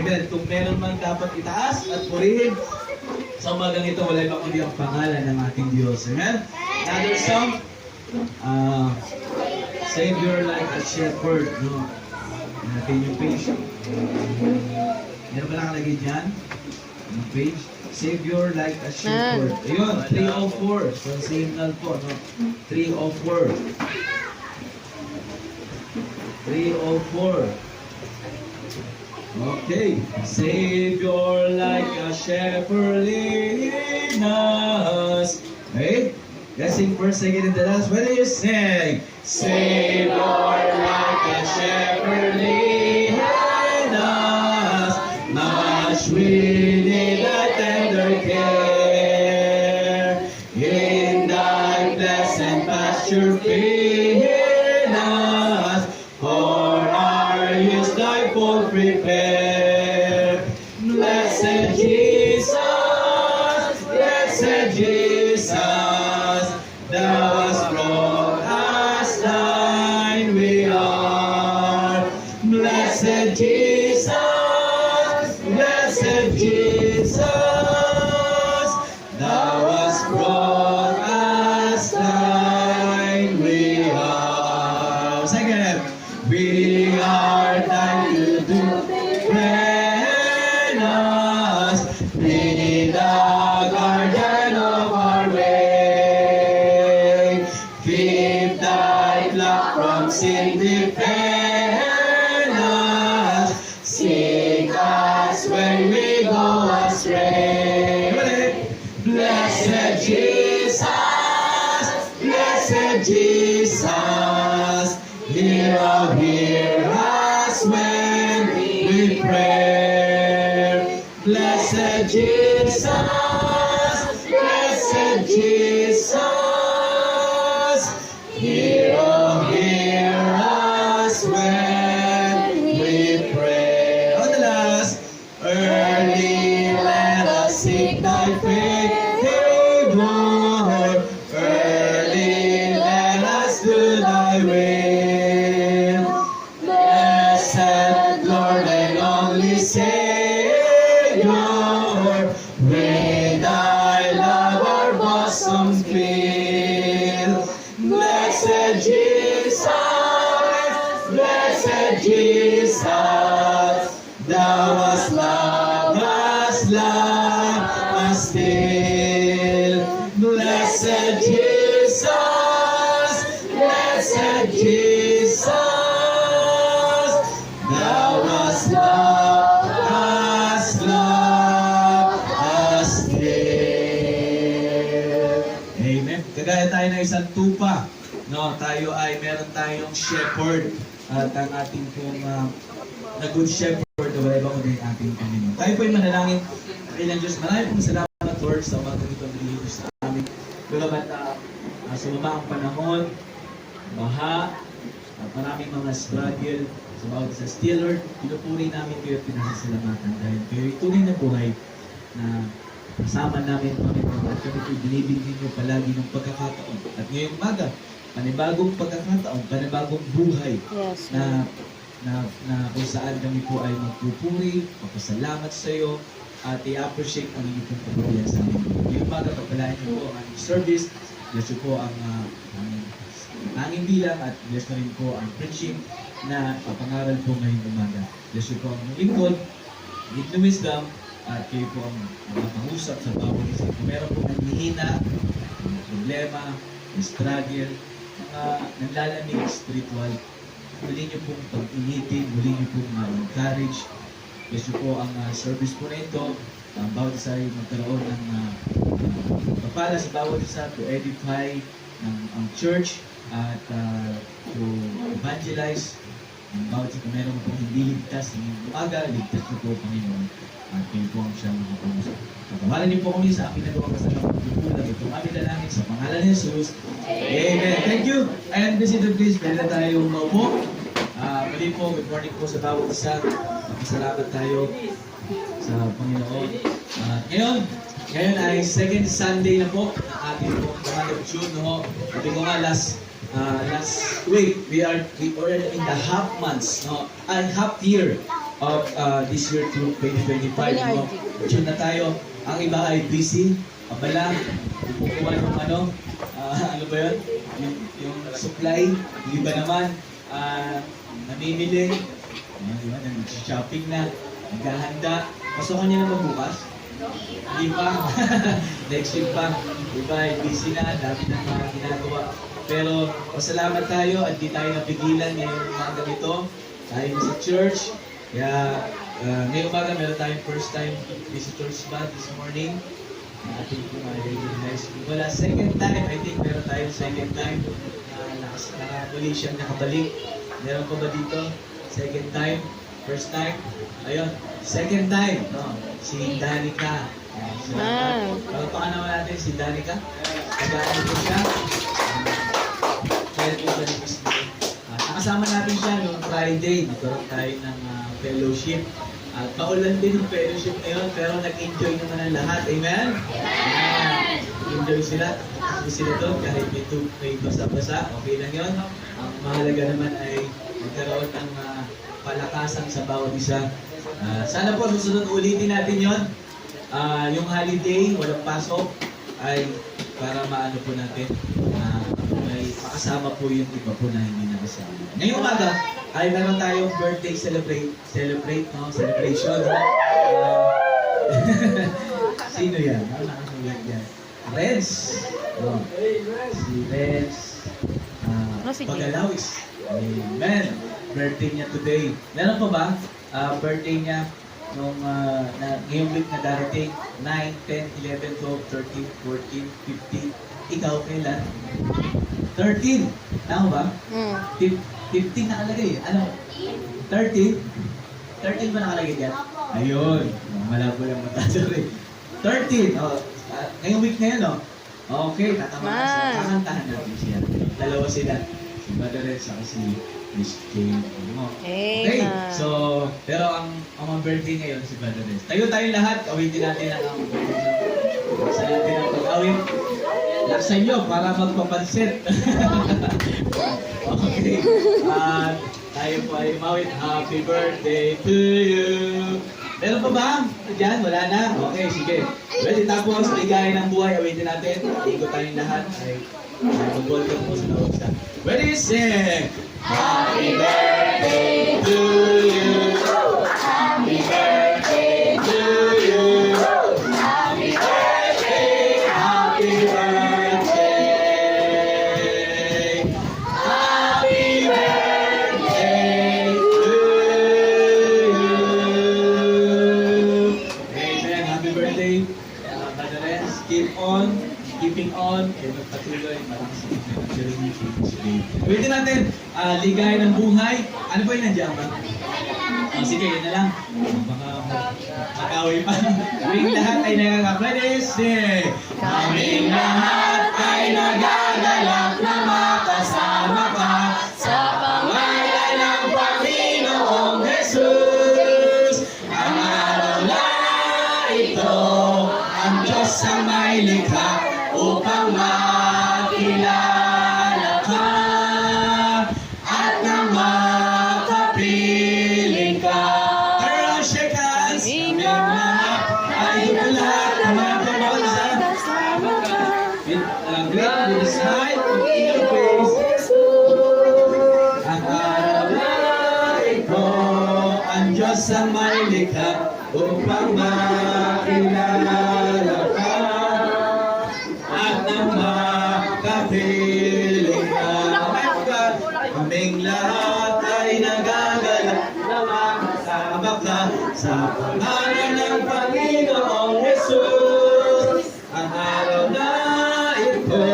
Amen. Kung meron man dapat itaas at purihin, sa umagang ito, wala pa kundi ang pangalan ng ating Diyos. Amen? Another song, Savior like a shepherd. No? Natin yung page. Meron ba nakalagay dyan? Yung page. Savior like a shepherd. Ayun, 304. So, signal po. No? 304. 304. Okay. Savior like a shepherd leading us. Okay? Let's sing first, second, and the last. What do you sing? Savior like a shepherd leading us. Much we need a tender care. In thy blessed pasture feed us. For our use thy fold prepare. Blessed Jesus, blessed Jesus, thou hast brought us thine we are. Blessed Jesus, blessed Jesus, thou hast brought us thine we are. Second, we are thine to do us, be the guardian of our way. Keep thy flock from sin, defend us. Seek us when we go astray. Blessed Jesus, blessed Jesus, hear us when we pray. Blessed Jesus, blessed Jesus, hear us when we pray. On the last, early let us seek thy favor. Early let us do thy will. Blessed Lord and only Savior, with thy love our bosoms fill. Blessed Jesus, blessed Jesus, thou hast loved us still. Blessed Jesus, blessed Jesus, thou hast loved us still. Amen. Kagaya tayo ng isang tupa, no, tayo ay meron tayong shepherd at ang ating pong na good shepherd na wala ibang kundi ating Panginoon. Tayo po ay manalangin kailan Diyos. Maraming pong salamat, Lord, sa umaga nito nililito sa amin. Bagamat sumama ang panahon, baha, at maraming mga struggle sa bawat isa. Still, Lord, pinupuri namin kayo at pinasasalamatan dahil kayo ay tunay na buhay na kasama namin, Panginoon, at kami po'y binibigyan nyo palagi ng pagkakataon. At ngayong umaga, panibagong pagkakataon, panibagong buhay na kung saan kami po ay magpupuri, magpasalamat sa iyo, at i-appreciate ang inyong pong kapatiyan sa amin. Ngayong umaga, pagpalain niyo po ang aming service, bless niyo po ang aming bilang, at bless na rin po ang preaching na papangaral po ngayong umaga. Bless niyo po ang lingkod, give the wisdom, at kayo po ang makangusap sa bawat isa. Kung meron po nanghihina, problema, struggle, mga nanlalamig spiritual, muli niyo pong pag-initin, muli niyo pong ma-encourage. Bless niyo po ang service po na ito. Bawat isa ay magkaroon ng papala sa bawat isa to edify ang church at to evangelize. Bawat isa kung meron pong hindi ligtas ng umaga, ligtas niyo po, Panginoon. At kayo po ang siyang makapangusa. Patawalan niyo po kami sa aming nagawa kasalamat ng pagkukulang. Itong aming dalangin sa pangalan ni Jesus. Amen. Thank you. And this is the place. Pwede na tayo maupo. Muli po, good morning po sa bawat isa. Magpasalamat tayo sa Panginoon. Ngayon ay second Sunday na po na ating po month of June. No? Sabi ko nga last week, we are already in the half months, no? Half year of this year to 2025. No? Tune na tayo. Ang iba ay busy, abala, kukuha ng ano ba yun? Yung supply. Yung iba naman, namimili, di ba? Nag-shopping na, naghahanda. Pasokan niya naman bukas? Hindi pa. Next week pa. Diba, busy na, dami ng mga ginagawa. Pero pasalamat tayo at di tayo napigilan ngayong umaga nito. Tayo sa church. Kaya ngayong umaga meron tayong first time visitors ba this morning. Ating recognize. Wala, second time. I think meron tayong second time. Muli siyang nakabalik. Meron pa ba dito? Second time. First time. Ayun. Second time. No? Si Danica. Pagpakan naman natin si Danica. Pagkaan ko siya. Nakasama natin siya noong Friday. Nagkaroon tayo ng fellowship. At paulan din yung fellowship na yun, pero nag-enjoy naman ang lahat. Amen? Amen! Enjoy sila. Enjoy sila doon kahit may basa-basa. Okay lang yun. Ang mahalaga naman ay magkaroon ng palakasan sa bawat isa. Sana po susunod ulitin natin yun. Yung holiday, walang pasok, ay para maano po natin, may makasama po yung iba po na hindi nakasama. Ngayong umaga, ay meron tayong birthday celebration. Sino yan? Ano nakasulat yan? Renz. Si Renz. Pagalawis. Amen. Birthday niya today. Meron pa ba? Birthday niya nung ngayong week na darating, 9, 10, 11, 12, 13, 14, 15. Ikaw kailan? 13. Tama ba? 15 nakalagay. Ano? 13? 13 ba nakalagay dyan? Ayun. Malabo lang matadari. 13. Oh, ngayong week na yun, oh. Okay, tatamaan. Kakantahan natin siya. Dalawa sila. Si Madaret sa si Miss Jane. Okay. So, pero ang birthday ngayon si Madaret. Tayo tayong lahat. Awitin natin ang birthday. Sa natin ang pag-awit. Laksa nyo para magpapansit. Okay. Tayo po ay umawit. Happy birthday to you. Meron pa ba? Diyan? Wala na? Okay, sige. Ready? Tapos, ligay ng buhay. Awitin natin. Ikot tayong lahat. Ay mag-welcome po sa lawag sa. Ready? Sing! Happy birthday to you. Happy birthday to you. Happy birthday. Happy birthday. Happy birthday to you. Amen. Happy birthday. Brother Renz, keeping on, kaya magpatuloy, malakas ang journey to this day. Pwede natin, ligay ng buhay. Ano ba yung nandiyan ba? Sige, yun na lang. Baka makaway pa. Kaming lahat ay nagkakapredes. Kaming lahat ay nagagalak na makasama ka sa pangalan ng Panginoong Jesus. Ang araw na ito, ang Diyos ang may likha upang makilala ka at nang makapiling ka. Turn around, shake hands. Kaming lahat ay lahat na makasama ka. Great with a smile in your face. Ang araw na ito, ang Diyos ang may likha upang makilala ka at nang makapiling ka. Kaming lahat ay nagagalak na makasama ka sa pangalan ng Panginoong Jesus. Ang araw na ito,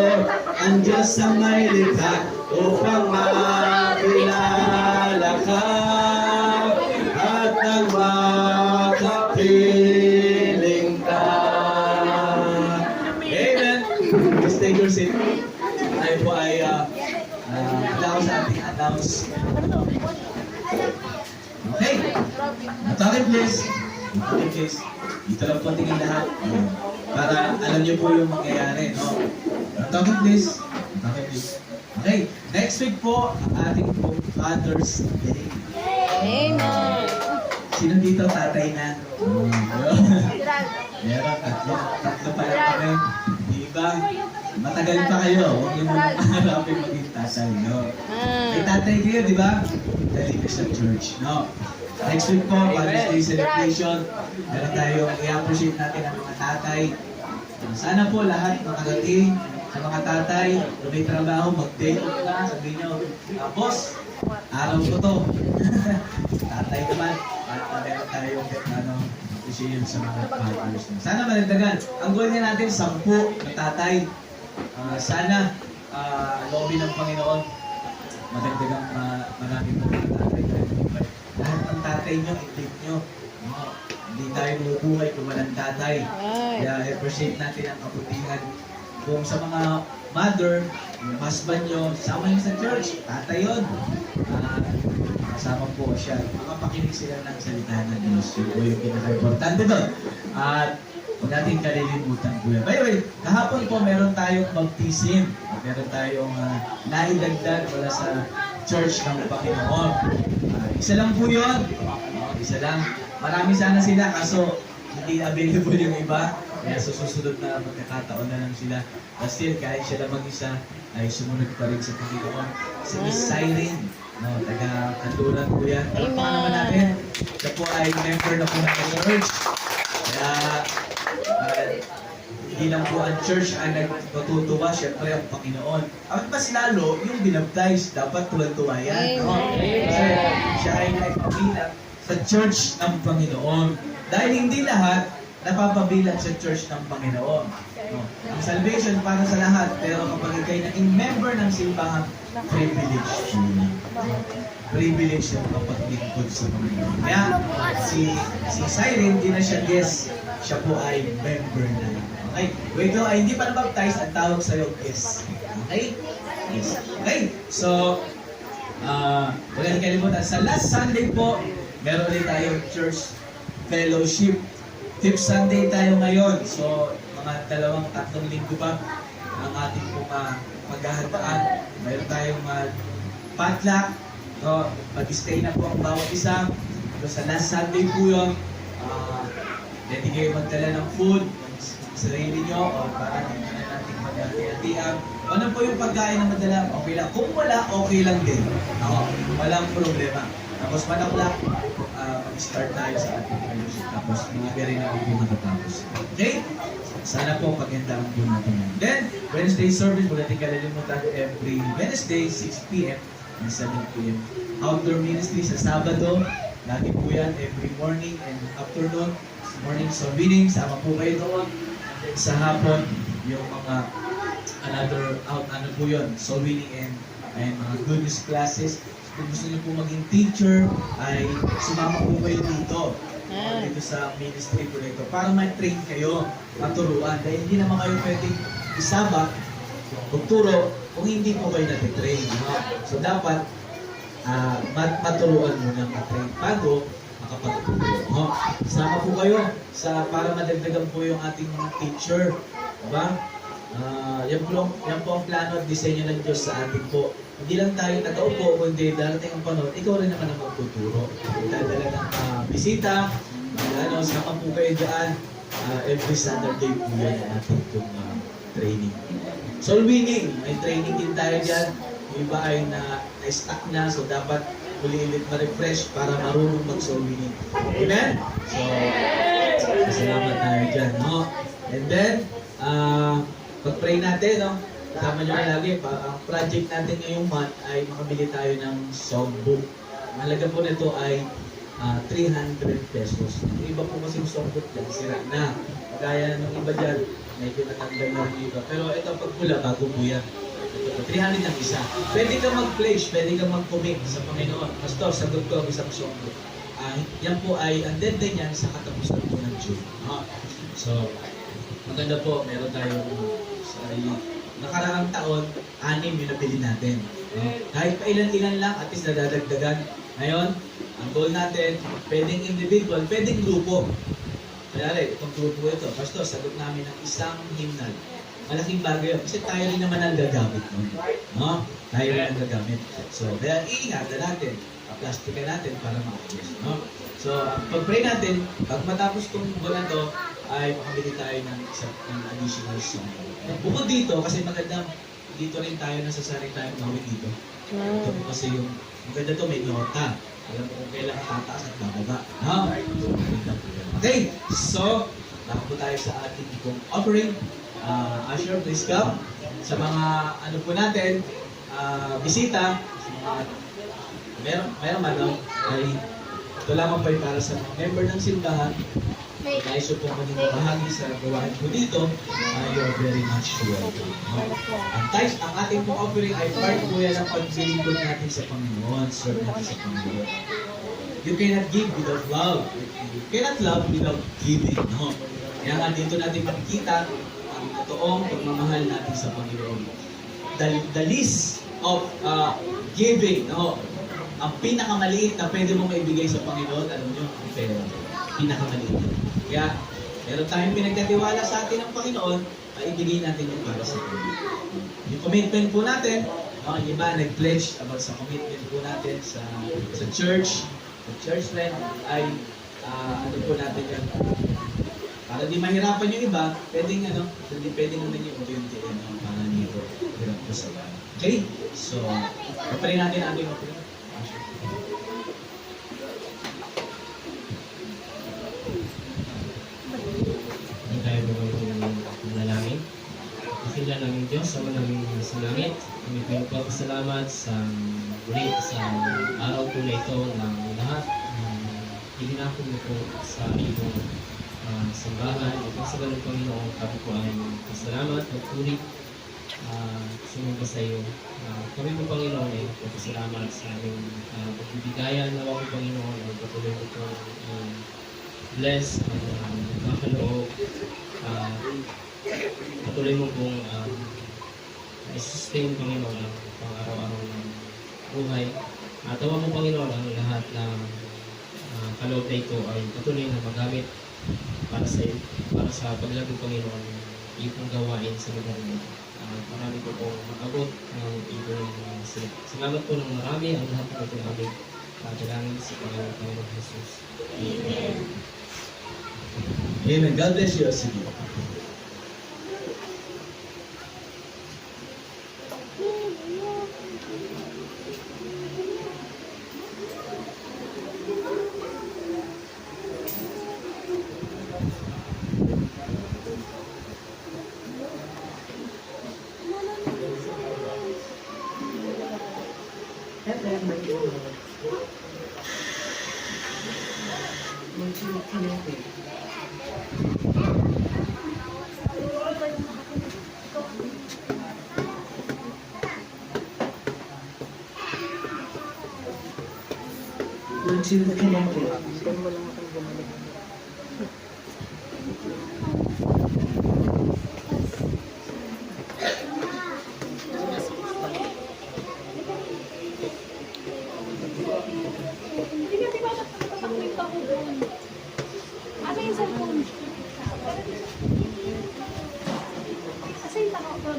ang Diyos ang may likha upang makilala ka at nang makapiling ka. Amen. Please take your seat. Tayo po ay allow sa ating announce. Okay. Talking please. Talking please. Dito lang po tingin lahat. Para alam niyo po yung mangyayari. No? Talking please. Talking please. Okay. Next week po, ang ating po Father's Day. Amen. Sino dito tatay na? Meron, tatlo pa lang kami. Di ba? Matagal pa kayo. Huwag niyo muna hanapin maging tatay, no? May tatay kayo, di ba? Dali ka sa church, no? Next week po, Father's Day celebration. Meron tayong i-appreciate natin ang mga tatay. Sana po lahat makagating sa mga tatay. Kung may trabaho, mag-day off na. Sabihin nyo, boss, araw ko to. Tatay naman. At meron tayong appreciation sa mga fathers. Sana malagdagan. Ang goal niya natin, 10 na tatay. Sana lobby ng Panginoon madagdagang marami po mga tatay. Lahat ng tatay nyo, i-take nyo. Hindi tayo mabubuhay kung walang tatay. Kaya appreciate natin ang kabutihan. Kung sa mga mother, yung husband nyo, sama nyo sa church, tatay yun. Kasama po siya. Makapakinig sila ng salita ng Diyos. Yun po yung pinaka-importante doon. At huwag natin kalilimutan po yan. By the way, kahapon po meron tayong baptism. Meron tayong naidagdag wala sa church ng Panginoon. Isa lang po yun. Isa lang. Marami sana sila kaso hindi available yung iba. Kaya sa susunod na magkakataon na lang sila. But still, kahit siya lang mag-isa, ay sumunod pa rin sa Panginoon. Si Miss Siren, no, taga-Kanturan po yan. Ano pa naman natin? Siya po ay member na po ng church. Kaya, hindi lang po ang church ang nagpatutuwa, syempre ang Panginoon. At mas lalo, yung binaptize, dapat tuwan-tuwa yan. No? Kasi siya ay nagpabilang sa church ng Panginoon. Dahil hindi lahat napapabilang sa church ng Panginoon. No? Ang salvation para sa lahat, pero kapag ikay naging member ng simbahan, privilege. Privilege yung kapaglingkod sa Panginoon. Kaya si Siren, hindi na siya guest, siya po ay member na. Okay? Wait no, ay hindi pa na-baptize, ang tawag sa'yo guest. Okay? Yes. Okay? So, wala nang kalimutan. Sa last Sunday po, meron ulit tayong church fellowship. 5th Sunday tayo ngayon. So, mga 2-3 linggo pa ang ating paghahandaan. Mayroon tayong potluck. So, mag-stay na po ang bawat isa. So, sa last Sunday po yun, pwede kayo magdala ng food, sarili nyo, o para hindi na natin mag-hati-hatian. Ano po yung pagkain na madala? Okay lang. Kung wala, okay lang din. Walang problema. Tapos manaklak, mag-start tayo sa ating fellowship. Tapos mga gari na hindi matatapos. Okay? Sana po pagandaan po natin. Then, Wednesday service, wala natin kalilimutan every Wednesday, 6 p.m. and 7 p.m. Outdoor ministry sa Sabado. Lagi po yan, every morning and afternoon. Morning convening, sama po kayo doon. And then sa hapon, yung mga another ano po yun, soul winning and mga goodness classes. Kung gusto niyo po maging teacher, ay sumama po kayo dito. Dito sa ministry po nito. Para ma-train kayo, maturuan. Dahil hindi naman kayo pwedeng isabak, magturo, kung hindi po kayo natitrain. So dapat, maturuan mo na ma-train bago makapagturo. Sama po kayo para madagdagan po yung ating mga teacher. Diba? Yan po ang plano at disenyo ng Diyos sa atin po. Hindi lang tayo nakaupo, kundi darating ang panahon, ikaw rin naman ang magtuturo. Dadala ng bisita, sama po kayo dyan. Every Saturday po yan ang ating training. Soul winning, may training din tayo dyan. Yung iba ay na-stuck na, so dapat ulit ma-refresh para marunong mag-soul winning. Amen? So, salamat tayo dyan. No? And then, pag-pray natin, no? Tama nyo na lagi, ang project natin ngayong month ay makabili tayo ng songbook. Mahalaga po nito ay 300 pesos. Yung iba po kasi yung songbook dyan, sira na. Kaya nung iba dyan, medyo natanggal na rin iba. Pero ito pag pula, bago po yan. 300 ang isa. Pwede ka mag-pledge, pwede ka mag-commit sa Panginoon. Pastor, sagot ko ang isang songbook. Yan po ay, ang deadline yan sa katapusan po ng June. So, maganda po, meron tayong nakaraang taon, 6 yung nabili natin. Kahit pa ilan-ilan lang, at least nadadagdagan. Ngayon, ang goal natin, pwedeng individual, pwedeng grupo. Kaya itong grupo ito, Pastor, sagot namin ng isang hymnal. Malaking bagay yun. Kasi tayo rin naman ang gagamit nun. No? Tayo rin ang gagamit. So, kaya iingatan natin. plastikan natin para maayos, no? So, pag-pray natin, pag matapos itong buwan na to, ay makabili tayo ng additional song. Bukod dito, kasi maganda, dito rin tayo nasasaring tayo gawin dito. Ito po kasi yung, maganda to, may nota. Alam mo kung kailan ka tataas at bababa. No? Maganda po yan. Okay, so, po tayo sa ating pong offering. Usher, please come. Sa mga, ano po natin, bisita, sa mga, meron man, no? Ay, ito lamang pa yung para sa mga member ng simbahan. Nais po maging bahagi sa gawain po dito, you're very much welcome. No? Ang ating pong offering ay part po yan ng paglilingkod natin sa Panginoon, serve natin sa Panginoon. You cannot give without love. You cannot love without giving. No? Kaya nga dito natin makikita ang totoong pagmamahal natin sa Panginoon. The list of giving, no? Ang pinakamaliit na pwede mong maibigay sa Panginoon, alam nyo, ang pera. Pinakamaliit. Kaya, meron tayong pinagkatiwala sa atin ng Panginoon, ibigay natin yung para sa Panginoon. Yung commitment po natin, ang iba nag-pledge about sa commitment po natin sa church, sa church land, ay ano po natin yan. Para di mahirapan yung iba, pwedeng pwedeng naman yung unti-unti para dito. Hirap po sa bahay. Okay? So, kaparin natin ang ating offering. Hindi tayo gawin manalangin. Pakila namin Diyos sa manaming sa langit. Kami pinagpapasalamat sa muli sa araw po na ito ng lahat iginakon mo po sa iyong simbahan. At sa ganun Panginoon, kami po ay pasalamat at puri sumamba sa iyo. Kami po Panginoon ay pasalamat sa aming pagbibigayan. Nawa po Panginoon ay patuloy mo po bless ang kakaloob. Patuloy mo pong i-sustain Panginoon ang pang-araw-araw ng buhay. At tawa mo Panginoon ang lahat ng kaloob na ito ay patuloy na magamit para sa paglago Panginoon iyong gawain sa lugar mo. Marami po pong mag-abot ng iyong salamat po ng marami ang lahat ng ito aming dalangin sa Panginoon Jesus. Amen. Amen. God bless you. Sige. Sino connected? Ano yung cellphone? Asa yung tako?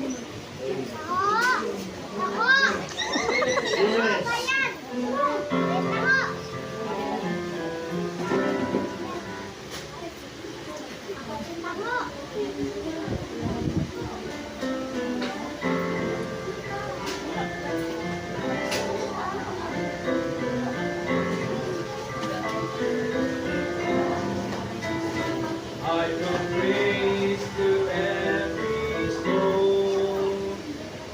I will praise to every soul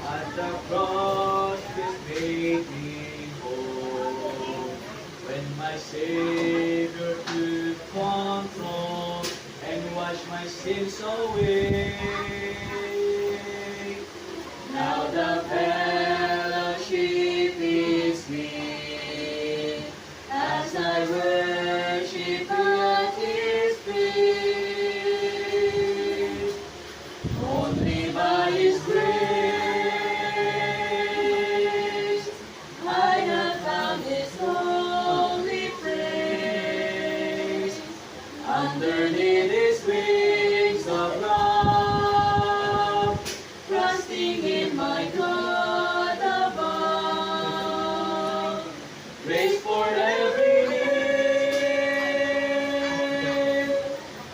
at the cross this made me whole. When my Savior took control and washed my sins away. Now the fellowship is sweet as I worship you at His feet. Only by His grace I have found this holy place. Underneath His wings of love, trusting in my God above. Grace for every need.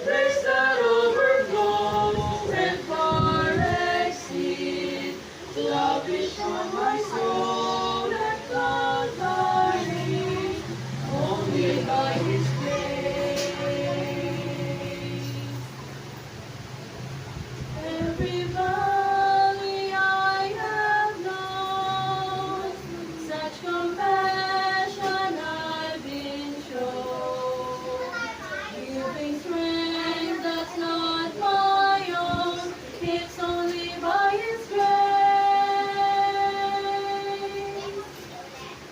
Grace that overflows and far exceeds. Lavish on my soul and Calvary, only by His grace. Every valley I have known, such compassion I've been shown. Giving strength that's not my own, it's only by His grace.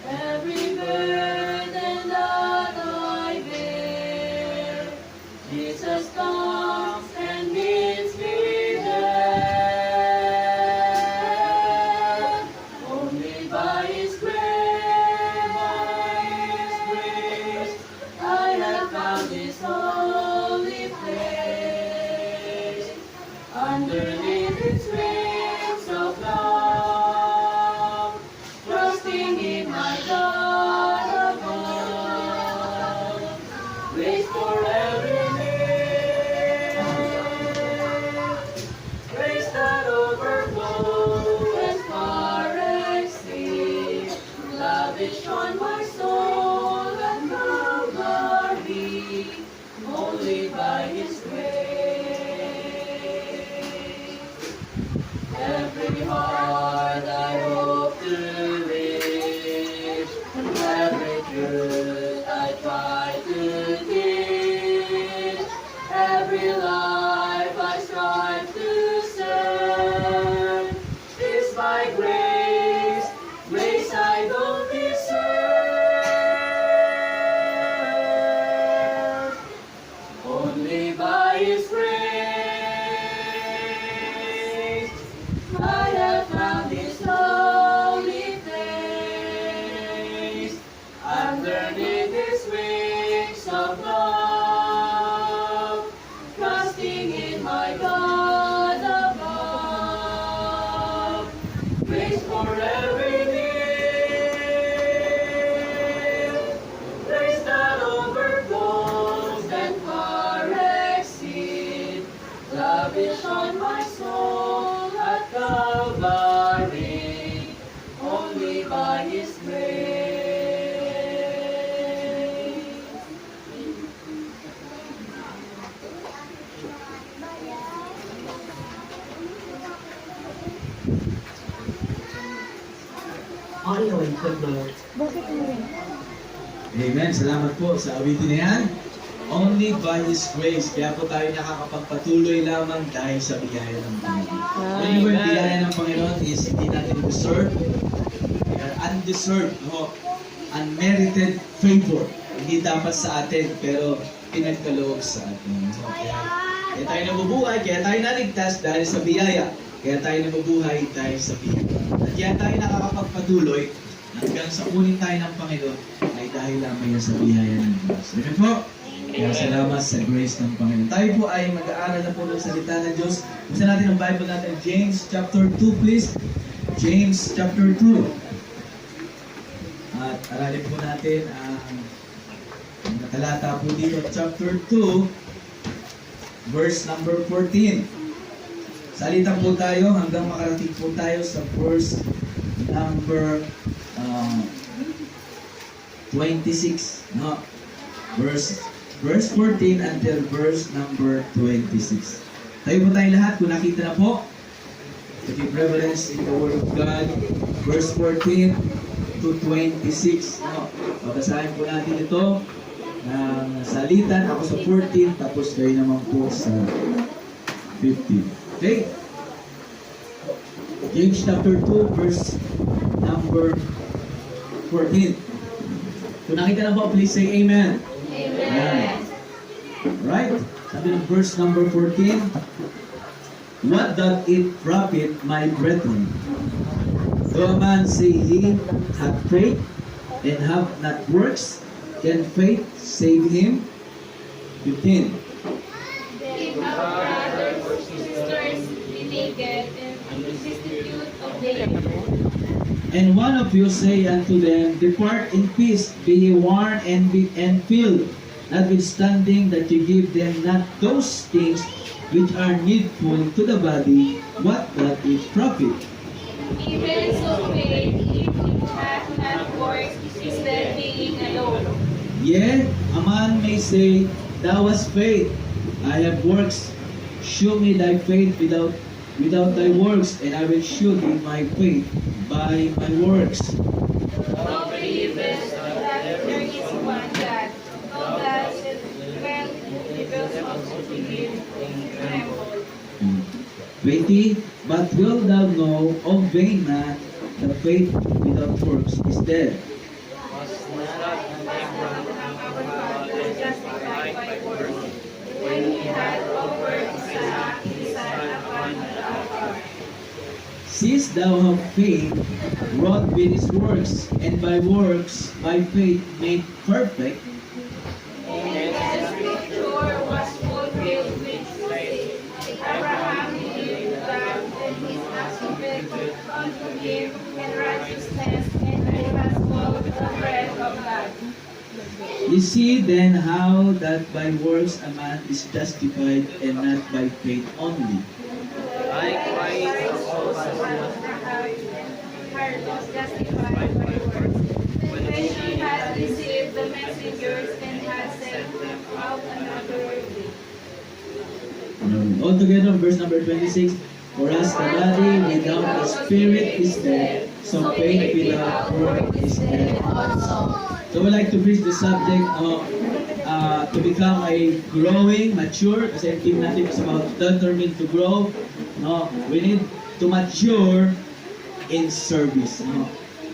Every burden that I bear, Jesus comes and meets me there. Only by His grace, I have found this holy place. Underneath its wings of love, trusting in my God above. Grace for every need, grace that overflows and far exceeds. Lavish on my soul and Calvary, only by His grace. Every heart I hope to reach, every truth I try to teach, every life I strive to serve, is by grace, grace I don't deserve. Only by His grace, I have found this holy place. Underneath His wings of love, trusting in my God above. Grace for every need, grace that overflows and far exceeds. Lavish on my soul at Calvary, only by His grace. Audio equipment. Bakit mo rin? Amen. Salamat po sa awitin na yan. Only by His grace. Kaya po tayo nakakapagpatuloy lamang dahil sa biyaya ng Panginoon. When yung biyaya ng Panginoon is hindi natin deserve. We are undeserved. No? Unmerited favor. Hindi dapat sa atin, pero pinagkaloob sa atin. No? Kaya tayo nabubuhay, kaya tayo naligtas dahil sa biyaya. Kaya tayo nabubuhay dahil sa biyaya. At kaya tayo nakakapagpatuloy hanggang sa kunin tayo ng Panginoon ay dahil lamang yan sa biyaya ng Diyos. Amen po? Kaya salamat sa grace ng Panginoon. Tayo po ay mag-aaral na po ng salita ng Diyos. Buksan natin ang Bible natin. James chapter 2 please. James chapter 2. At aralin po natin ang talata po dito. Chapter 2 verse number 14. Salita po tayo hanggang makarating po tayo sa verse number 26. No? Verse 14 until verse number 26. Tayo po tayo lahat kung nakita na po. To give reverence in the Word of God. Verse 14 to 26. No? Babasahin po natin ito ng salitan. Ako sa 14, tapos kayo naman po sa 15. Okay? James chapter 2, verse number 14. Kung nakita na po, please say Amen. Amen. Right? Sabi ng verse number 14, what doth it profit, my brethren, though a man say he hath faith and have not works? Can faith save him? 15. If our brothers or sisters be naked and destitute of daily food, And one of you say unto them, Depart in peace, be ye warned and filled, notwithstanding that you give them not those things which are needful to the body, what doth it profit? Even so faith, if it hath not works, is dead being alone. Yea, a man may say, Thou hast faith, I have works. Shew me thy faith without thy works, and I will shew thee my faith by my works. Thou believest that there is one God. Thou dost well because of belief tremble. 20. But wilt thou know of vain man, the faith without works is dead. Our Father justified by works, when he had offered his son upon the altar. Since thou have faith, wrought with his works, and by works, by faith made perfect, And the scripture was fulfilled which saith, Abraham believed God, and his accounted unto him in righteousness, and he was called the friend of God. you see then how that by works a man is justified, and not by faith only. Likewise also Rahab was justified by works, when she had received the messengers and had sent them out another way. Altogether, verse number 26, For as the body without the spirit is dead, so faith without work is dead also. So we like to preach the subject of to become a growing, mature, kasi ang team natin is about determined to grow. No, we need to mature in service. No?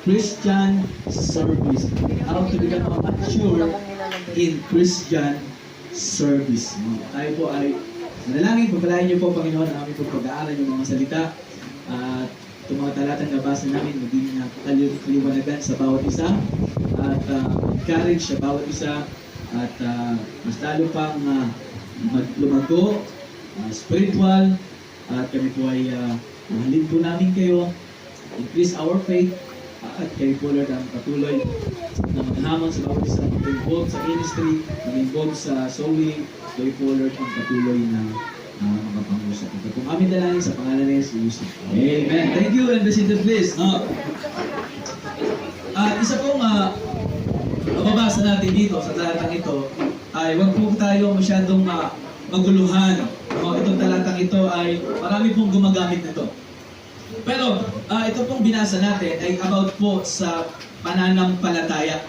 Christian service. How to become mature in Christian service. No? Tayo po ay manalangin, pagpalain niyo po, Panginoon, ang aming pag-aaral yung mga salita. At itong mga talatang nabasa namin, maging kaliwanagan sa bawat isa. At encourage sa bawat isa. At mas lalo pang lumago, spiritual. At kami po ay mahalin po namin kayo. Increase our faith. At kayo po, Lord, ang patuloy na maghamon sa bawat isa. Mag-involve sa ministry, mag-involve sa sowing. Kayo po, Lord, ang patuloy na makapangusap. Ito po aming dalangin sa pangalan ni Jesus. Amen. Thank you, and blessed please. No? Isa pong mababasa natin dito sa talatang ito ay huwag po tayo masyadong maguluhan. No? Itong talatang ito ay marami pong gumagamit nito. Pero ito pong binasa natin ay about po sa pananampalataya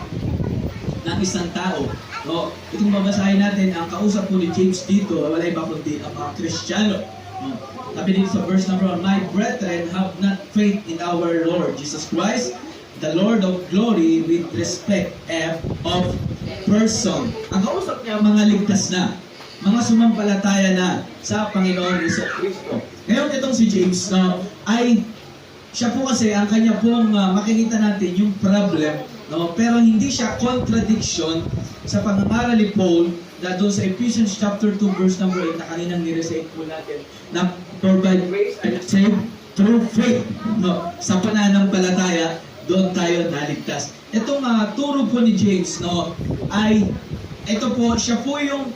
ng isang tao. No, itong babasahin natin, ang kausap po ni James dito, wala iba kundi ang mga Kristiyano. No, sabi dito sa verse number 1, My brethren, have not faith in our Lord Jesus Christ, the Lord of glory, with respect of person. Ang kausap niya, mga ligtas na, mga sumampalataya na sa Panginoon Jesucristo. Ngayon itong si James, no, ay siya po kasi, ang kanya pong makikita natin yung problem, no, pero hindi siya contradiction sa pangangaral ni Paul na doon sa Ephesians chapter 2 verse number 8 na kaninang nirecite po natin na for by grace are you saved through faith. No, sa pananampalataya, doon tayo naligtas. Itong turo po ni James, no, ay ito po, siya po yung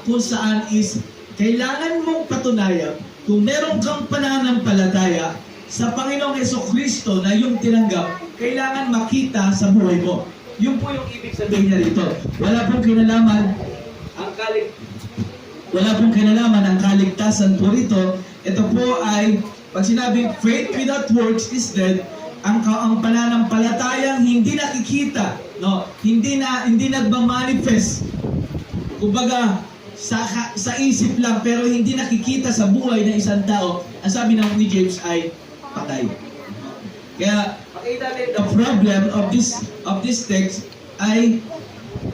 kung saan is kailangan mong patunayan kung meron kang pananampalataya sa Panginoong Jesucristo na yung tinanggap, kailangan makita sa buhay mo. Yun po yung ibig sabihin niya rito. Wala pong kinalaman ang kaligtasan po rito. Ito po ay, pag sinabing faith without works is dead, ang pananampalatayang hindi nakikita, no? Hindi nagmamanifest. Kumbaga, sa isip lang pero hindi nakikita sa buhay ng isang tao, ang sabi ng ni James ay patay. Kaya makita natin the problem of this text ay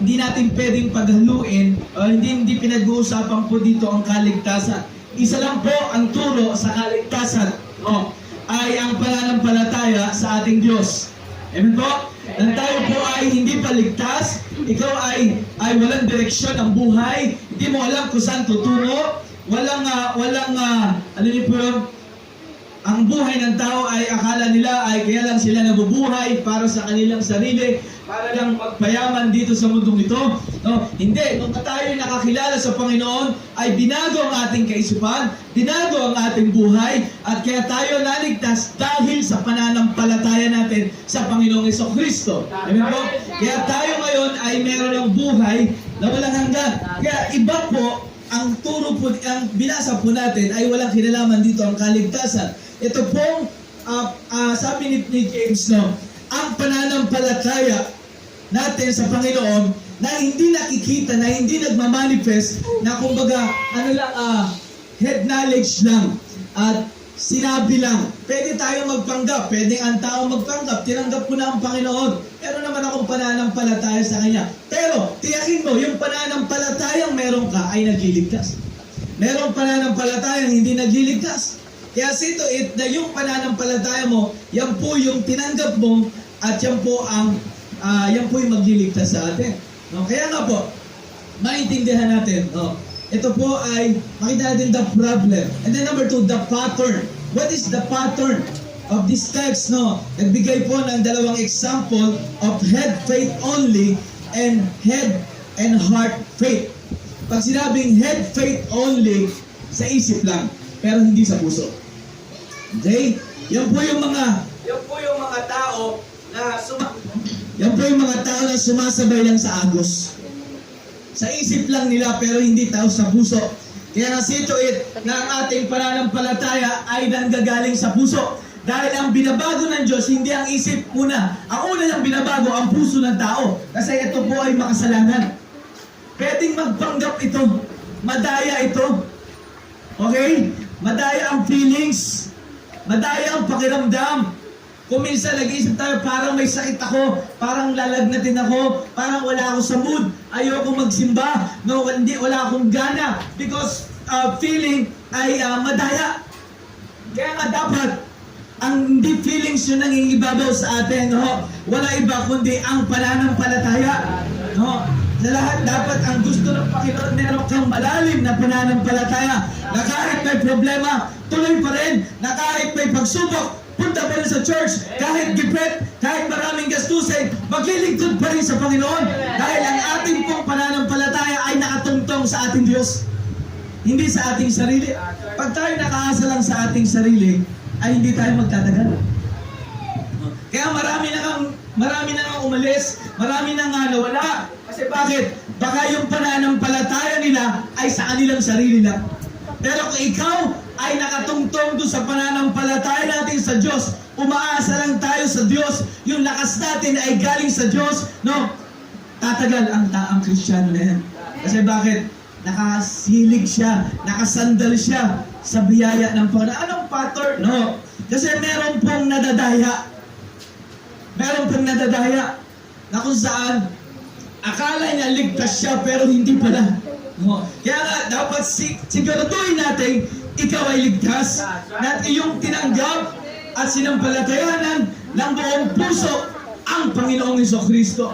hindi natin pwedeng paghaluin o hindi pinag-uusapan po dito ang kaligtasan. Isa lang po ang turo sa kaligtasan, no, ay ang pananampalataya sa ating Diyos. Amen po? Nang tayo po ay hindi paligtas, ikaw ay walang direksyon ang buhay, hindi mo alam kung saan tutungo, walang ano niyo po yun, ang buhay ng tao ay akala nila ay kaya lang sila nabubuhay para sa kanilang sarili, para lang magpayaman dito sa mundong ito. No, hindi. Nung tayo nakakilala sa Panginoon, ay binago ang ating kaisipan, binago ang ating buhay, at kaya tayo naligtas dahil sa pananampalataya natin sa Panginoong Jesucristo. Amen po? Kaya tayo ngayon ay meron ng buhay na walang hanggan. Kaya iba po, ang turo po, ang binasa po natin ay walang kinalaman dito ang kaligtasan. Ito pong sabi ni James, no, ang pananampalataya natin sa Panginoon na hindi nakikita, na hindi nagmamanifest, na kumbaga, head knowledge lang at sinabi lang. Pwede tayo magpanggap, pwede ang tao magpanggap, tinanggap ko na ang Panginoon. Pero naman akong pananampalataya sa Kanya. Pero, tiyakin mo, yung pananampalatayang meron ka ay nagliligtas. Merong pananampalatayang hindi nagliligtas. Kaya sito, na yung pananampalataya mo, yan po yung tinanggap mo, at yan po yan po yung magliligtas sa atin. No? Kaya nga po, maintindihan natin, no? Ito po ay, makita natin the problem. And then number 2, the pattern. What is the pattern of this text? No? Nagbigay po ng dalawang example of head faith only and head and heart faith. Pag sinabing head faith only, sa isip lang, pero hindi sa puso. Okay? Yan po yung mga tao na sumasabay lang sa agos. Sa isip lang nila pero hindi tao sa puso. Kaya nasito na ang ating pananampalataya ay nanggagaling sa puso. Dahil ang binabago ng Diyos, hindi ang isip muna. Ang una niyang binabago, ang puso ng tao. Kasi ito po ay makasalanan. Pwedeng magpanggap ito. Madaya ito. Okay? Madaya ang feelings. Madaya ang pakiramdam. Kung minsan nag-iisip tayo, parang may sakit ako, parang lalagnatin ako, parang wala ako sa mood, ayoko magsimba, no, wala akong gana, because feeling ay madaya. Kaya nga dapat, ang hindi feelings yung nangingibabaw sa atin, no? Wala iba kundi ang pananampalataya. No? Sa lahat, dapat ang gusto ng Panginoon, meron kang malalim na pananampalataya, na kahit may problema, tuloy pa rin, na kahit may pagsubok, punta pa rin sa church, kahit gipit, kahit maraming gastusin, maglilingkod pa rin sa Panginoon. Dahil ang ating pong pananampalataya ay nakatungtong sa ating Diyos. Hindi sa ating sarili. Pag tayo nakaasa lang sa ating sarili, ay hindi tayo magtatagal. Kaya marami na nga umalis, marami na nga nawala. Kasi bakit? Baka yung pananampalataya nila ay sa kanilang sarili lang. Pero kung ikaw ay nakatungtong doon sa pananampalataya natin sa Diyos, umaasa lang tayo sa Diyos, yung lakas natin ay galing sa Diyos, no? Tatagal ang Kristiyano na yan. Kasi bakit? Nakasilig siya, nakasandal siya sa biyaya ng Panginoon. Anong pattern? No. Kasi meron pong nadadaya. Meron pong nadadaya na kung saan akala niya ligtas siya pero hindi pala. No. Kaya nga, dapat siguraduhin natin ikaw ay ligtas, na iyong tinanggap at sinampalatayanan ng buong puso ang Panginoong Jesucristo.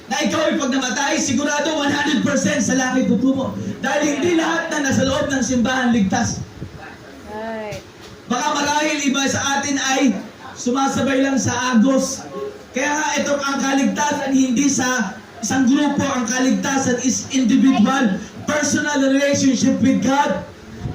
Na ikaw ay pag namatay, sigurado 100% sa langit tutubo. Dahil hindi lahat na nasa loob ng simbahan ligtas. Baka marahil iba sa atin ay sumasabay lang sa agos. Kaya nga ito ang kaligtasan, hindi sa isang grupo. Ang kaligtasan is individual, personal relationship with God.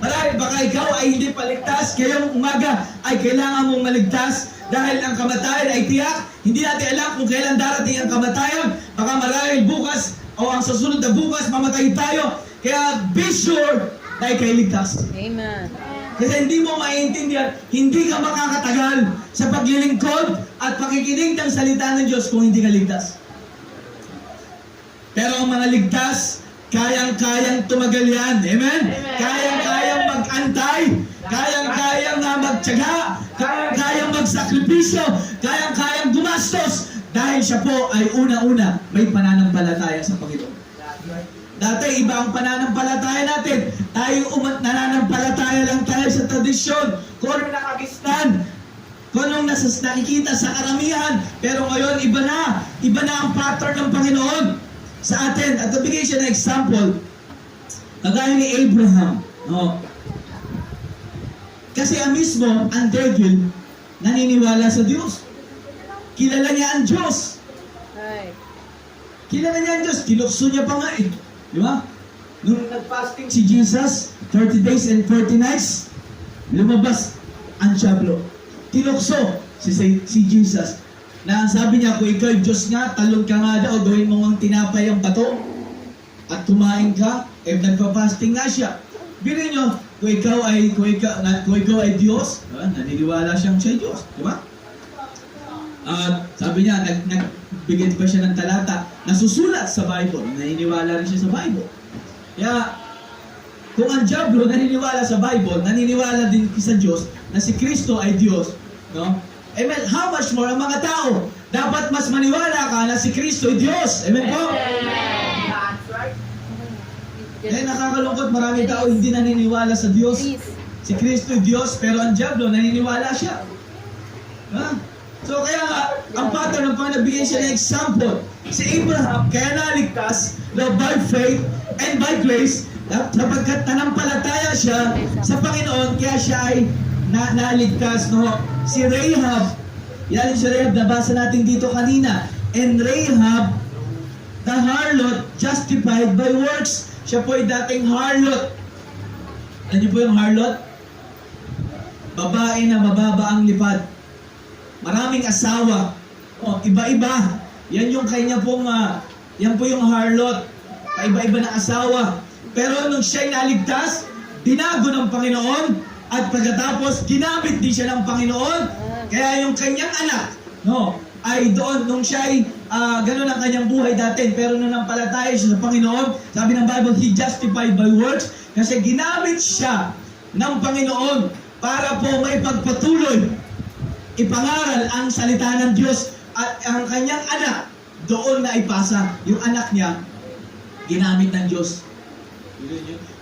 Marahil baka ikaw ay hindi paligtas, ngayong umaga ay kailangan mong maligtas dahil ang kamatayan ay tiyak. Hindi natin alam kung kailan darating ang kamatayan. Baka marahil bukas o ang susunod na bukas mamatay tayo. Kaya be sure na ikay ligtas. Amen. Kasi hindi mo maintindihan, hindi ka makakatagal sa paglilingkod at pakikinig ng salita ng Diyos kung hindi ka ligtas. Pero ang mga ligtas, kayang-kayang tumagal yan. Amen? Kayang-kayang mag-antay. Kayang-kayang magtiyaga. Kayang-kayang magsakripisyo. Kayang-kayang gumastos. Dahil siya po ay una-una may pananampalataya sa Panginoon. Dati iba ang pananampalataya natin. Tayo nananampalataya lang tayo sa tradisyon. Kung anong nakagisnan. Kung anong nakikita sa karamihan. Pero ngayon iba na. Iba na ang pattern ng Panginoon sa atin. At nabigay siya ng example, kagaya ni Abraham. No? Kasi mismo, ang devil, naniniwala sa Diyos. Kilala niya ang Diyos. Kilala niya ang Diyos. Kilukso niya pa nga eh. Di ba? Nung nag-fasting si Jesus, 30 days and 40 nights, lumabas ang Diablo. Kilukso si Jesus. Na sabi niya, kung ikaw Diyos nga, talon ka nga daw, gawin mo ang tinapay ang bato. At kumain ka, nagpa-fasting nga siya. Bilhin nyo, kung ikaw ay Diyos, naniniwala siyang siya Diyos. Di ba? At sabi niya, nagbigay pa siya ng talata na susulat sa Bible. Naniniwala rin siya sa Bible. Kaya, kung ang Diablo naniniwala sa Bible, naniniwala din sa Diyos na si Kristo ay Diyos. No? Amen. How much more ang mga tao? Dapat mas maniwala ka na si Kristo ay Diyos. Amen po? Kaya nakakalungkot, maraming tao hindi naniniwala sa Diyos. Si Kristo ay Diyos, pero ang Diablo naniniwala siya. So kaya nga, ang pattern ng nagbigay siya ng example. Si Abraham, kaya naligtas by faith and by grace, sapagkat nanampalataya siya sa Panginoon, kaya siya ay naligtas. No? Si Rahab, yan si Rahab, nabasa natin dito kanina. And Rahab, the harlot, justified by works. Siya po ay dating harlot. Ano niyo po yung harlot? Babae na mababa ang lipad. Maraming asawa. Iba-iba. Yan yung kanya pong, yan po yung harlot. Iba-iba na asawa. Pero nung siya'y naligtas, binago ng Panginoon, at pagkatapos, ginamit din siya ng Panginoon. Kaya yung kanyang anak, ay doon, nung siya'y, ganun ang kanyang buhay dati, pero nung nampalataya siya sa Panginoon, sabi ng Bible, he justified by works, kasi ginamit siya ng Panginoon para po may pagpatuloy ipangaral ang salita ng Diyos, at ang kanyang anak doon na ipasa. Yung anak niya ginamit ng Diyos.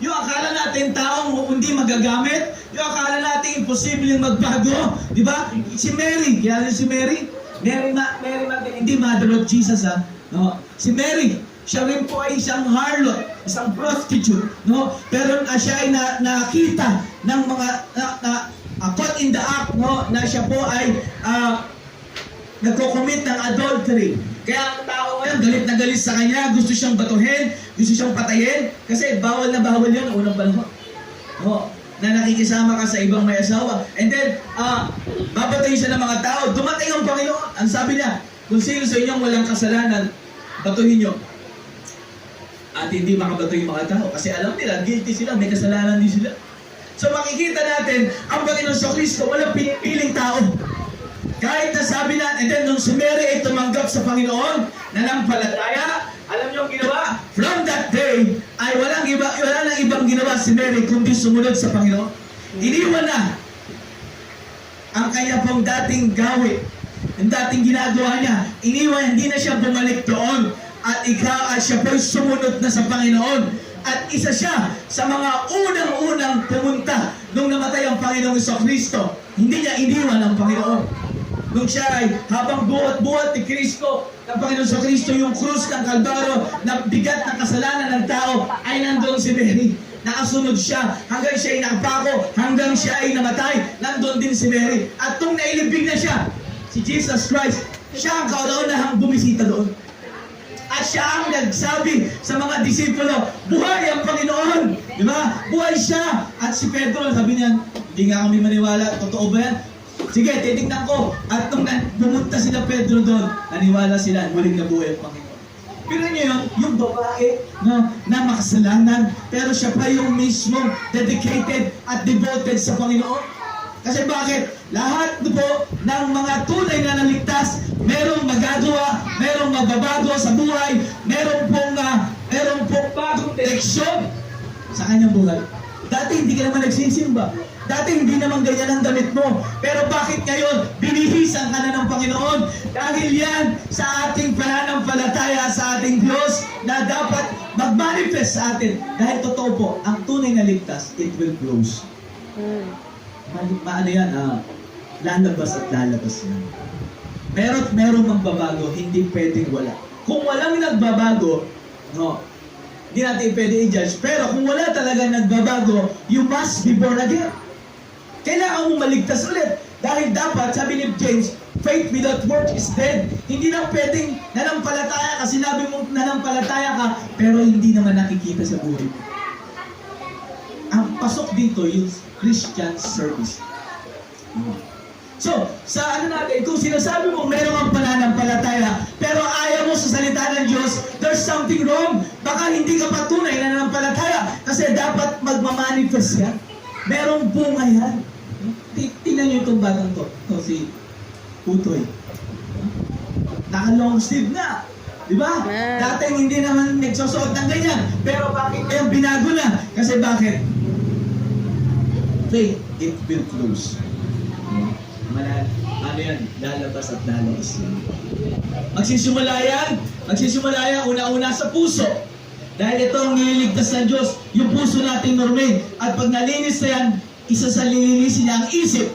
Yung akala natin taong hindi magagamit, yung akala natin imposibleng magbago, di ba? Si Mary, kaya si Mary hindi mother of Jesus, no? Si Mary, siya rin po ay isang harlot, isang prostitute, no? Pero siya ay nakita ng mga caught in the act, no, na siya po ay nagko-commit ng adultery. Kaya ang tao ngayon, galit na galit sa kanya, gusto siyang batuhin, gusto siyang patayin, kasi bawal na bawal yun noong unang panahon. No, na nakikisama ka sa ibang may asawa. And then, babatayin siya ng mga tao. Dumating ang Panginoon. Ang sabi niya, kung sino sa inyong walang kasalanan, batuhin nyo. At hindi makabato yung mga tao. Kasi alam nila, guilty sila, may kasalanan din sila. So makikita natin, ang Panginoon sa Kristo, walang pinipiling tao. Kahit nasabi na, and then nung si Mary ay tumanggap sa Panginoon, nanampalataya, alam niyo ang ginawa? From that day, ay wala nang ibang ginawa si Mary kundi sumunod sa Panginoon. Iniwan na ang kanya pong dating gawin, ang dating ginagawa niya. Iniwan, hindi na siya bumalik doon. At siya po'y sumunod na sa Panginoon. At isa siya sa mga unang-unang pumunta nung namatay ang Panginoong Kristo. Hindi niya iniwan ang Panginoon. Nung siya ay habang buhat-buhat ni Kristo, ng Panginoong Kristo, yung krus ng Kalbaro na bigat ng kasalanan ng tao, ay nandoon si Mary. Nakasunod siya hanggang siya ay napako, hanggang siya ay namatay, nandoon din si Mary. At nung nailibing na siya, si Jesus Christ, siya ang kauna-unahang bumisita doon. At siya ang nagsabi sa mga disipulo, buhay ang Panginoon! Di ba? Buhay siya! At si Pedro, sabi niya, hindi nga kami maniwala, totoo ba yan? Sige, titignan ko. At nung pumunta sila Pedro doon, naniwala sila, muling nabuhay ang Panginoon. Pero niyo yung babae na makasalanan, pero siya pa yung mismo dedicated at devoted sa Panginoon. Kasi bakit? Lahat po ng mga tunay na naligtas, merong magagawa, merong magbabago sa buhay, merong pong bagong direksyon sa kanyang buhay. Dati hindi ka naman nagsisimba. Dati hindi naman ganyan ang damit mo. Pero bakit ngayon, binihisan ka na ng Panginoon? Dahil yan sa ating pananampalataya sa ating Diyos na dapat mag-manifest sa atin. Dahil totoo po, ang tunay na ligtas, it will close. Maano yan, lalabas at lalabas yan. Merong magbabago, hindi pwedeng wala. Kung walang nagbabago, hindi natin pwede i-judge. Pero kung wala talaga nagbabago, you must be born again. Kailangan mo maligtas ulit. Dahil dapat, sabi ni James, faith without work is dead. Hindi na pwedeng nanampalataya ka, sinabi mong nanampalataya ka, pero hindi naman nakikita sa buhay mo. Ang pasok dito yung Christian service. So, sa ano natin, kung sinasabi mo meron kang pananampalataya, pero ayaw mo sa salita ng Diyos, there's something wrong. Baka hindi ka patunay na nanampalataya kasi dapat magmamanifest yan. Merong bunga yan. Tingnan niyo itong batang to. Ito si Utoy. Naka-long sleeve na. Di ba? Dating hindi naman nagsusuot ng ganyan. Pero bakit ngayon binago na? Kasi bakit? Faith, it will close. Ano yan? Lalabas at lalabas yan. Magsisimula yan, una-una sa puso. Dahil ito ang nililigtas ng Diyos, yung puso natin normain. At pag nalinis na yan, isa sa lilinisin niya ang isip.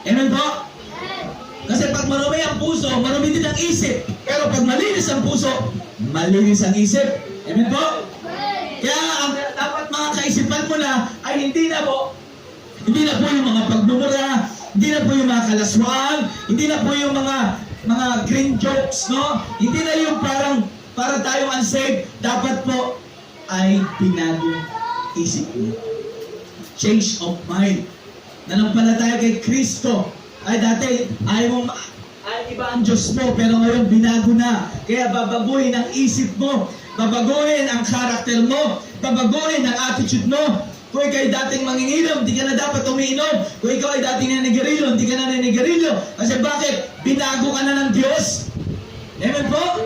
Amen po? Kasi pag marumi ang puso, marumi din ang isip. Pero pag malinis ang puso, malinis ang isip. Amen po? Kaya ang dapat mga kaisipan mo na ay hindi na po yung mga pagmumura, hindi na po yung mga kalaswaan, hindi na po yung mga green jokes, no? Hindi na yung para tayong unsaved, dapat po ay binagong isip mo. Change of mind. Nanampalataya kay Kristo. Ay dati, ay iba ang Diyos mo, pero ngayon binago na. Kaya babaguhin ang isip mo, babaguhin ang karakter mo, babaguhin ang attitude mo. Kung ikaw ay dating manginginom, di ka na dapat umiinom. Kung ikaw ay dating naninigarilyo, di ka na naninigarilyo. Kasi bakit? Binago ka na ng Diyos. Amen po?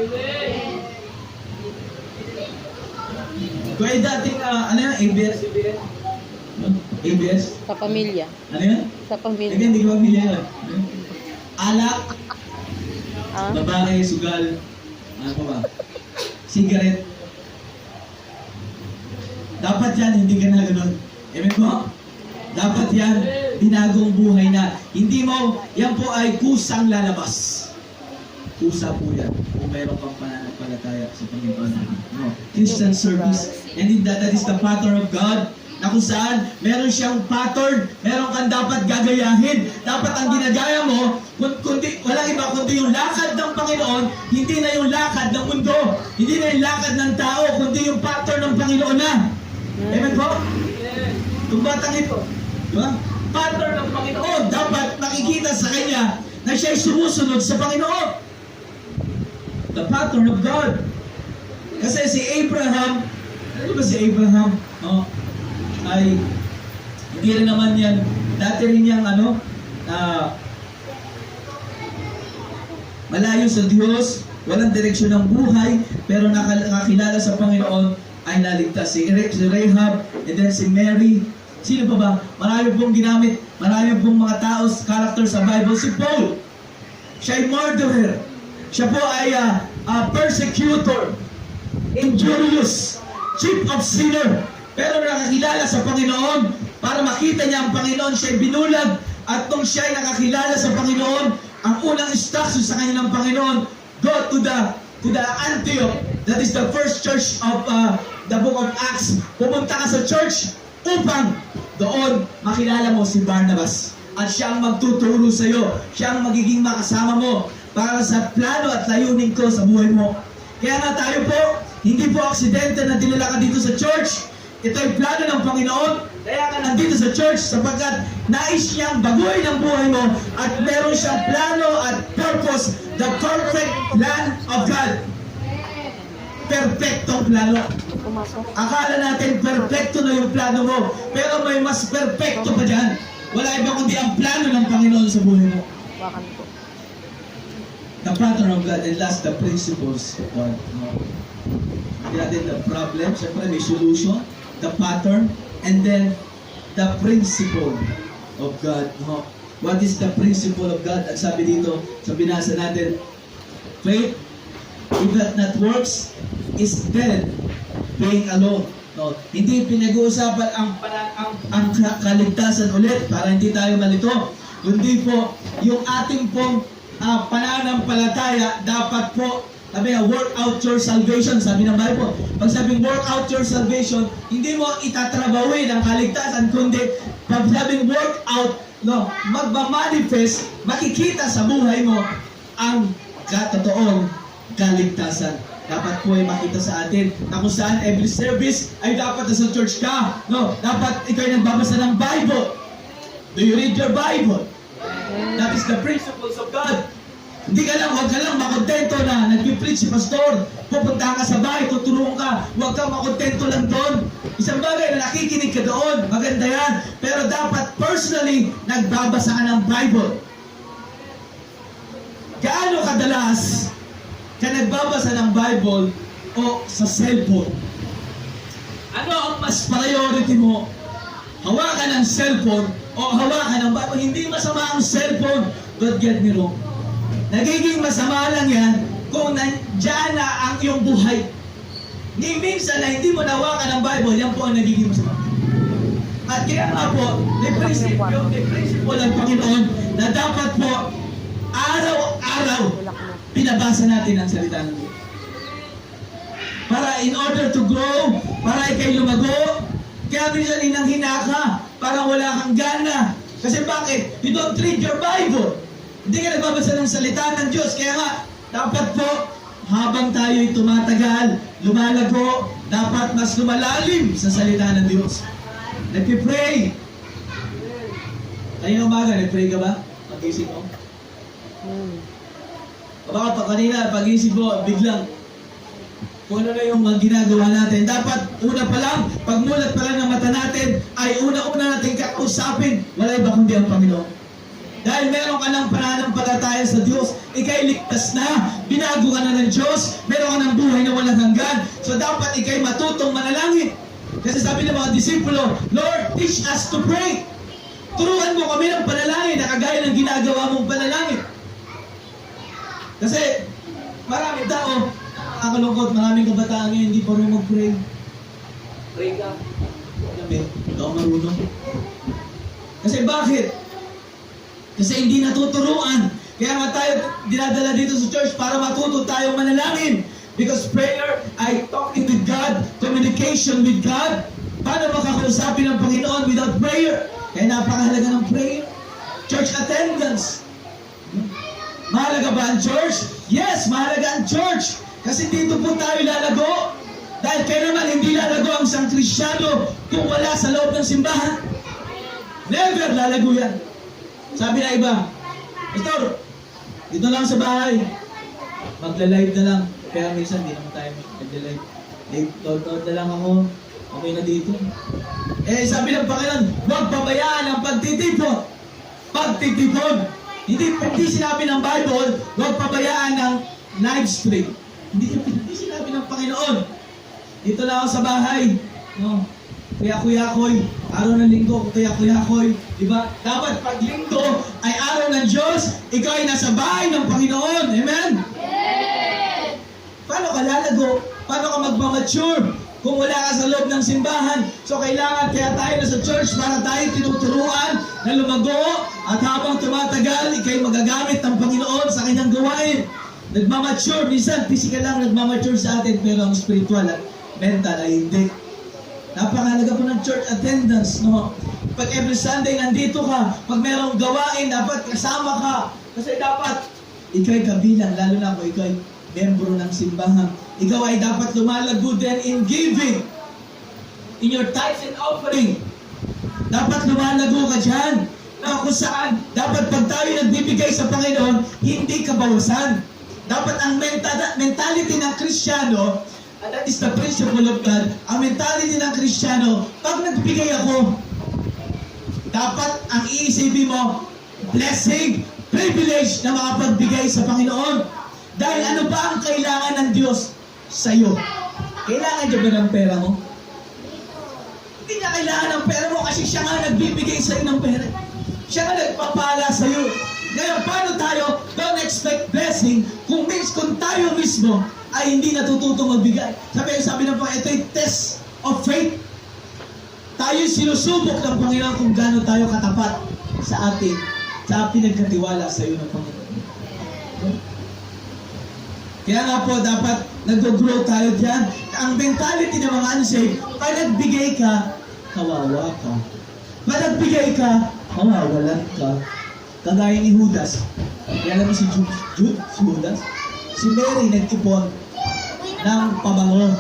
Kung ay dating, ABS? ABS? Sa pamilya. Ano yan? Sa pamilya. Hindi ko pamilya yun. Alak, Ah? babae, sugal, ano pa ba? Cigarette. Dapat yan, hindi ka na ganun. Amen po? Dapat yan, binagong buhay na. Hindi mo, yan po ay kusang lalabas. Kusa po yan. Kung mayroon kang pananampalataya sa Panginoon. No. Christian service. And that is the pattern of God. Na kung saan, meron siyang pattern, meron kang dapat gagayahin. Dapat ang ginagaya mo, walang iba kundi yung lakad ng Panginoon, hindi na yung lakad ng mundo. Hindi na yung lakad ng tao, kundi yung pattern ng Panginoon na. Amen po? Itong batang ito, di ba? Pattern ng Panginoon, dapat makikita sa kanya na siya'y sumusunod sa Panginoon. The pattern of God. Kasi si Abraham, ano ba si Abraham? Ay, hindi rin naman yan, dati rin niyang malayo sa Diyos, walang direksyon ng buhay, pero nakakilala sa Panginoon, ay naligtas. Si Rahab, and then si Mary. Sino pa ba? Marami pong ginamit, marami pong mga taos, character sa Bible. Si Paul, siya ay murderer. Siya po ay persecutor, injurious, chief of sinner. Pero nakakilala sa Panginoon, para makita niya ang Panginoon, siya ay binulag. At nung siya ay nakakilala sa Panginoon, ang unang instruction sa kanya ng Panginoon, go to the Antioch. That is the first church of the book of Acts. Pumunta ka sa church upang doon makilala mo si Barnabas. At siya ang magtuturo sa iyo. Siya ang magiging makasama mo para sa plano at layunin ko sa buhay mo. Kaya nga tayo po, hindi po aksidente na dinala ka dito sa church. Ito ay plano ng Panginoon. Kaya ka nandito sa church sapagkat nais niyang baguhin ang buhay mo at meron siyang plano at purpose, the perfect plan of God. Perfectong plano. Akala natin perfecto na yung plano mo, pero may mas perfecto pa dyan. Wala iba kundi ang plano ng Panginoon sa buhay mo. The pattern of God, and last, the principles of God. Hindi natin the problem, siyempre may solution, the pattern, and then the principle of God. What is the principle of God? At sabi dito, sa binasa natin, faith, if that not works, is dead, being alone. Hindi pinag-uusapan ang kaligtasan ulit para hindi tayo malito. Kundi po, yung ating pong pananampalataya, dapat po, sabi nga, work out your salvation. Sabi ng Bible, pag sabing work out your salvation, hindi mo itatrabawin ang kaligtasan, kundi pag sabing work out, no, magmamanifest, makikita sa buhay mo ang katotoong kaligtasan. Dapat po ay makita sa atin na kung saan every service ay dapat nasa church ka. No, dapat ikaw ay nagbabasa ng Bible. Do you read your Bible? That is the principles of God. Hindi ka lang, huwag ka lang makontento na nag-preach si pastor. Pupunta ka sa bahay, tuturuan ka. Huwag kang makontento lang doon. Isang bagay na nakikinig ka doon, maganda yan. Pero dapat personally, nagbabasa ka ng Bible. Gaano kadalas ka nagbabasa ng Bible o sa cellphone? Ano ang mas priority mo? Hawakan ng cellphone o hawakan ng Bible? Hindi masama ang cellphone. Don't get me wrong. Nagiging masama lang yan kung nandyan na ang iyong buhay. Ni minsan na hindi mo nawakan ng Bible, yan po ang nagiging masama. At kaya nga po, may prinsipyo ng Panginoon na dapat po araw-araw pinabasa natin ang salita ng Diyos. Para in order to grow, para ikay lumago, kaya minsan inanghina ka, para wala kang gana. Kasi bakit? You don't read your Bible. Hindi ka nagbabasa ng salita ng Diyos. Kaya nga, dapat po, habang tayo'y tumatagal, lumalago, dapat mas lumalalim sa salita ng Diyos. Nagpipray. Kanina umaga, nagpray ka ba? Pag-isip mo? Baka pa kanina, pag-isip mo, biglang, kung ano na yung mga ginagawa natin. Dapat, una pa lang, pagmulat pa lang ng mata natin, ay una-una natin kakausapin. Wala iba kundi ang Panginoon. Dahil meron ka ng pananampalataya sa Diyos, ikay ligtas na, binago ka na ng Diyos, meron ka ng buhay na walang hanggan. So dapat ikay matutong manalangin. Kasi sabi ng mga disipulo, Lord, teach us to pray. Turuan mo kami ng panalangin na kagaya ng ginagawa mong panalangin. Kasi maraming tao, nakakalungkot, maraming kabataan ngayon, hindi pa rin mag-pray. Pray ka. Sabi, hindi ako marunong. Kasi bakit? Kasi hindi natuturuan. Kaya nga tayo dinadala dito sa church para matuto tayong manalangin. Because prayer ay talking with God, communication with God. Paano makakausapin ng Panginoon without prayer? Kaya napakahalaga ng prayer. Church attendance. Mahalaga ba ang church? Yes, mahalaga ang church. Kasi dito po tayo lalago. Dahil kaya naman hindi lalago ang isang Kristiyano kung wala sa loob ng simbahan. Never lalago yan. Sabi na iba, Pastor, dito lang sa bahay. Magla-live na lang. Kaya minsan hindi naman tayo magla-live. Load na lang ako. Okay na dito. Sabi ng Panginoon, huwag pabayaan ang pagtitipon. Pagtitipon. Hindi sinabi ng Bible, huwag pabayaan ng live stream. Hindi sinabi ng Panginoon. Dito lang ako sa bahay. No? Kuya-kuyakoy, araw ng linggo, kuya-kuyakoy, diba? Dapat pag linggo ay araw ng Diyos, ikaw ay nasa bahay ng Panginoon. Amen? Yes! Paano ka lalago? Paano ka magmamature kung wala ka sa loob ng simbahan? So kailangan kaya tayo na sa church para tayo tinuturuan na lumago at habang tumatagal, ikay magagamit ng Panginoon sa kanyang gawain. Nagmamature, minsan physical lang nagmamature sa atin, pero ang spiritual at mental ay hindi. Napakahalaga po ng church attendance, no? Pag every Sunday nandito ka, pag merong gawain, dapat kasama ka. Kasi dapat, ikaw'y kabilang, lalo na kung ikaw'y membro ng simbahan. Ikaw ay dapat lumalago din in giving. In your tithes and offering. Dapat lumalago ka dyan. Na kung saan, dapat pag tayo nagbibigay sa Panginoon, hindi ka bawasan. Dapat ang mentality ng Kristiyano, and that is the principle of God, ang mentality ng Kristiyano, pag nagbigay ako, dapat ang iisipin mo, blessing, privilege na makapagbigay sa Panginoon. Dahil ano ba ang kailangan ng Diyos sa iyo? Kailangan niya ba ng pera mo? Hindi niya kailangan ng pera mo kasi siya nga nagbibigay sa iyo ng pera. Siya nga nagpapala sa iyo. Ngayon, paano tayo don't expect blessing kung tayo mismo ay hindi natututong magbigay? Sabi ng Panginoon, ito'y test of faith. Tayo sinusubok ng Panginoon kung gaano tayo katapat sa atin, sa pinagkatiwala sa iyo ng Panginoon. Kaya nga po, dapat nag-grow tayo dyan. Ang mentality ng mga unsaved, pag nagbigay ka, kawawa ka. Nagbigay ka, mawawalan ka. Kagaya ni Judas. Alam mo si Judas? Si Mary nag-ipon ng pabango.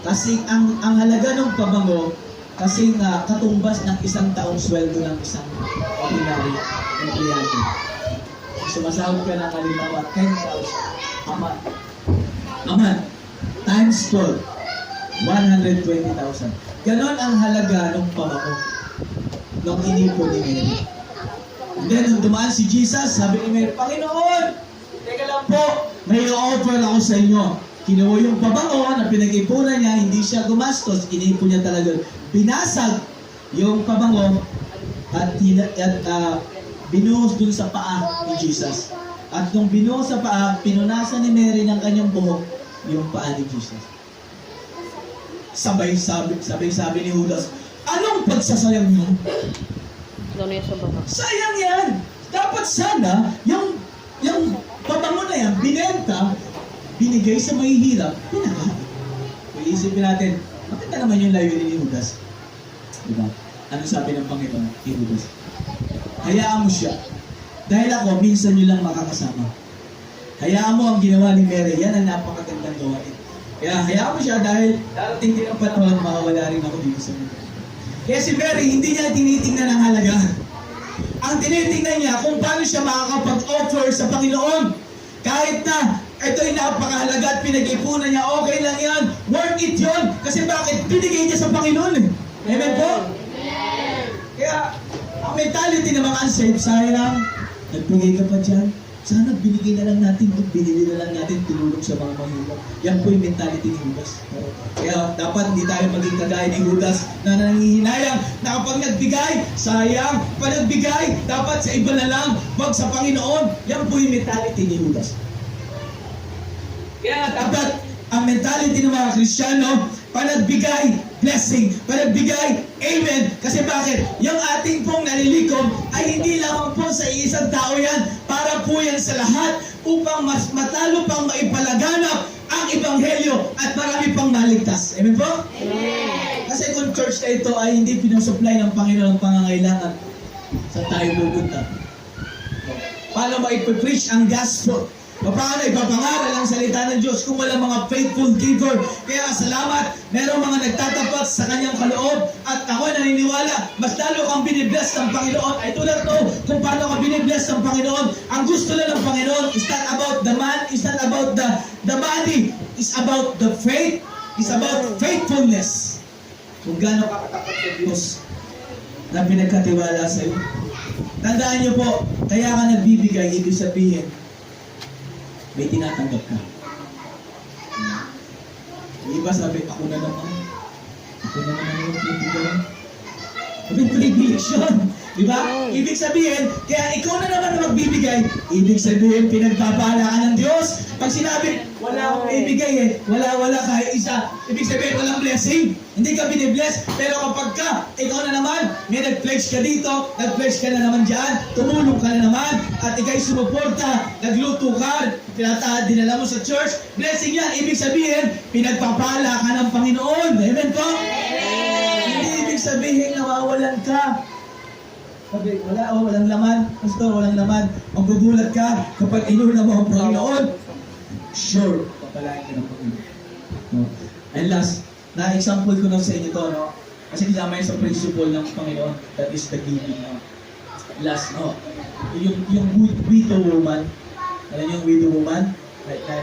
Kasi ang halaga ng pabango, kasi nga katumbas ng isang taong sweldo ng isang ordinary empleyado. Sumasahod ka ng halimbawa 10,000 a month. A month. Times 12. 120,000. Ganon ang halaga ng pabango nung inipon ni Mary. And then, nung dumaan si Jesus, sabi ni Mary, Panginoon, teka lang po, may offer ako sa inyo. Kinuha yung pabango na pinag-ipunan niya, hindi siya gumastos, inipon niya talaga. Binasag yung pabango at binuhos dun sa paa ni Jesus. At nung binuhos sa paa, pinunasan ni Mary ng kanyang buhok yung paa ni Jesus. Sabay sabi ni Judas, anong pagsasayang yun? Doon na yun sa baba. Sayang yan! Dapat sana, yung pabango na yan, binenta, binigay sa mahihirap, pinakain. So, iisipin natin, makita naman yung layunin ni Judas. Diba? Anong sabi ng Panginoon kay Judas? Hayaan mo siya. Dahil ako, minsan nyo lang makakasama. Hayaan mo ang ginawa ni Mary. Yan ang napakagandang gawain. Kaya hayaan mo siya dahil darating din ang panahon, makawala rin ako dito sa mundo. Kaya si Mary, hindi niya tinitingnan ang halaga. Ang tinitingnan niya kung paano siya makakapag-offer sa Panginoon. Kahit na ito'y napakahalaga at pinag-ipunan niya, okay lang yan, worth it yun. Kasi bakit? Binigay niya sa Panginoon. Amen po? Kaya, ang mentality ng mga unsaved, sayang, nagbigay ka pa dyan. Sana binigay na lang natin, binili na lang natin, tulong sa mga mahirap. Yan po yung mentality ni Judas. Kaya dapat hindi tayo maging kagaya ni Judas na nangihinayang na kapag nagbigay, sayang. Pag nagbigay, dapat sa iba na lang, wag sa Panginoon. Yan po yung mentality ni Judas. Kaya dapat ang mentality ng mga Kristiyano, panagbigay, blessing, panagbigay, amen. Kasi bakit? Yung ating pong nalilikom ay hindi lamang po sa isang tao yan, para po yan sa lahat upang mas matalo pang maipalaganap ang Ebanghelyo at marami pang maligtas. Amen po? Amen. Kasi kung church na ito ay hindi pinusupply ng Panginoon ang pangangailangan, saan tayo pupunta? Paano maipreach ang gospel? Paano ipapangaral ang salita ng Diyos kung wala mga faithful giver? Kaya salamat, merong mga nagtatapat sa kanyang kaloob at ako naniniwala, mas lalo kang binibless ng Panginoon. I do not know kung paano ka binibless ng Panginoon. Ang gusto lang ng Panginoon is not about the man, is not about the body, is about the faith, is about faithfulness. Kung gaano ka katapat sa Diyos na pinagkatiwala sa iyo. Tandaan niyo po, kaya ka nagbibigay, ibig sabihin, may tinatanggap ka. Yung iba sabi, ako na naman yung bibigay. May privilege yun. Diba? Ibig sabihin, kaya ikaw na naman na magbibigay, ibig sabihin, pinagpapala ka ng Diyos. Pag sinabi, wala akong ibigay wala kahit isa, ibig sabihin, walang blessing. Hindi ka binibless, pero kapag ka, ikaw na naman, may nag-pledge ka dito, nag-pledge ka na naman dyan, tumulong ka na naman, at ikaw'y sumuporta, nagluto ka, dinala mo sa church, blessing yan. Ibig sabihin, pinagpapala ka ng Panginoon. Amen po? Hindi ibig sabihin, nawawalan ka. Sabi, walang laman. Pastor, walang laman. Magugulat ka kapag inuna mo ang Panginoon. Sure, papalain ka ng Panginoon. No? And last, na-example ko na sa inyo to, no? Kasi kasama yun sa principle ng Panginoon, that is the giving. No? Last, no? Yung widow woman, alam yung widow woman,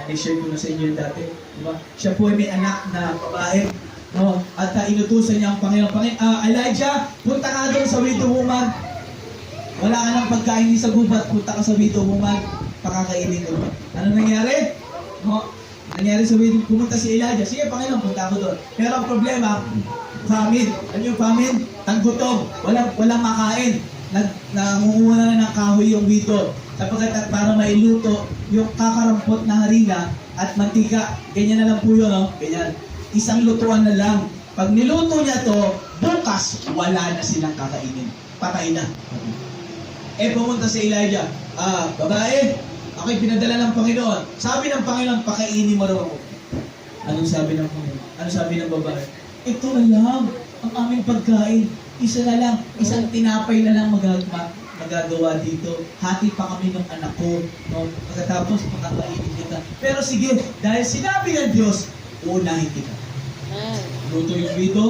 na-share ko na sa inyo dati. Diba? Siya po ay may anak na babae. No? At inutusan niya ang Panginoon. Elijah, punta ka doon sa widow woman. Wala ka ng pagkain sa gubat, punta ka sa widow woman, pakakainin ko. Ano nangyari? No? Nangyari sa widow, pumunta si Elijah. Sige, Panginoon, punta ako doon. Pero ang problema, famine. Ano yung famine? Taggutom. Walang makain. Nangunguha na ng kahoy yung widow. Sapagkat para mailuto yung kakarampot na harina at mantika. Ganyan na lang po yun, no? Ganyan. Isang lutuan na lang. Pag niluto niya to, bukas, wala na silang kakainin. Patay na. Pumunta si Elijah. Babae, ako'y pinadala ng Panginoon. Sabi ng Panginoon, pakainin mo raw ako. Anong sabi ng Panginoon? Anong sabi ng babae? Ito na lang ang aming pagkain. isa na lang, isang tinapay na lang magagawa dito. Hati pa kami ng anak ko, no? Pagkatapos pakakainin kita. Pero sige, dahil sinabi ng Diyos, uunahin kita. Luto yung dito,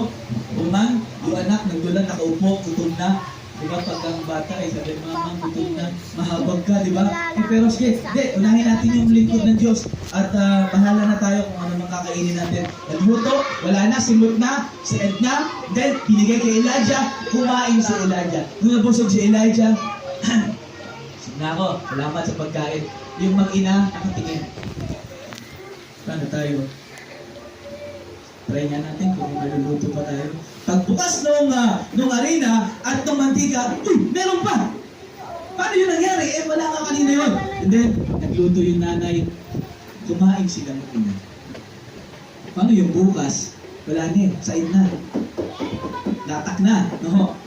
umang, yung anak, nagdulan, nakaupo, gutom na. Diba, pag ang bata ay sabi, mama, gutom na, mahabag ka, diba? Pero sige, unahin natin yung lingkod ng Diyos. At bahala na tayo kung ano makakainin natin. Nagluto, wala na, simot na, si Edna, then binigay kay Elijah, kumain si Elijah. Nung nabusog si Elijah, sige ako, salamat sa pagkain. Yung mag-ina, nakatingin. Paano tayo? Try nga natin kung maluluto pa tayo. Pagbukas nung arena at nung mantika, meron pa! Paano yun nangyari? Wala nga kanina yun. And then, nagluto yung nanay, kumain sila ng ina. Paano yung bukas? Wala na said na. Latak na. No?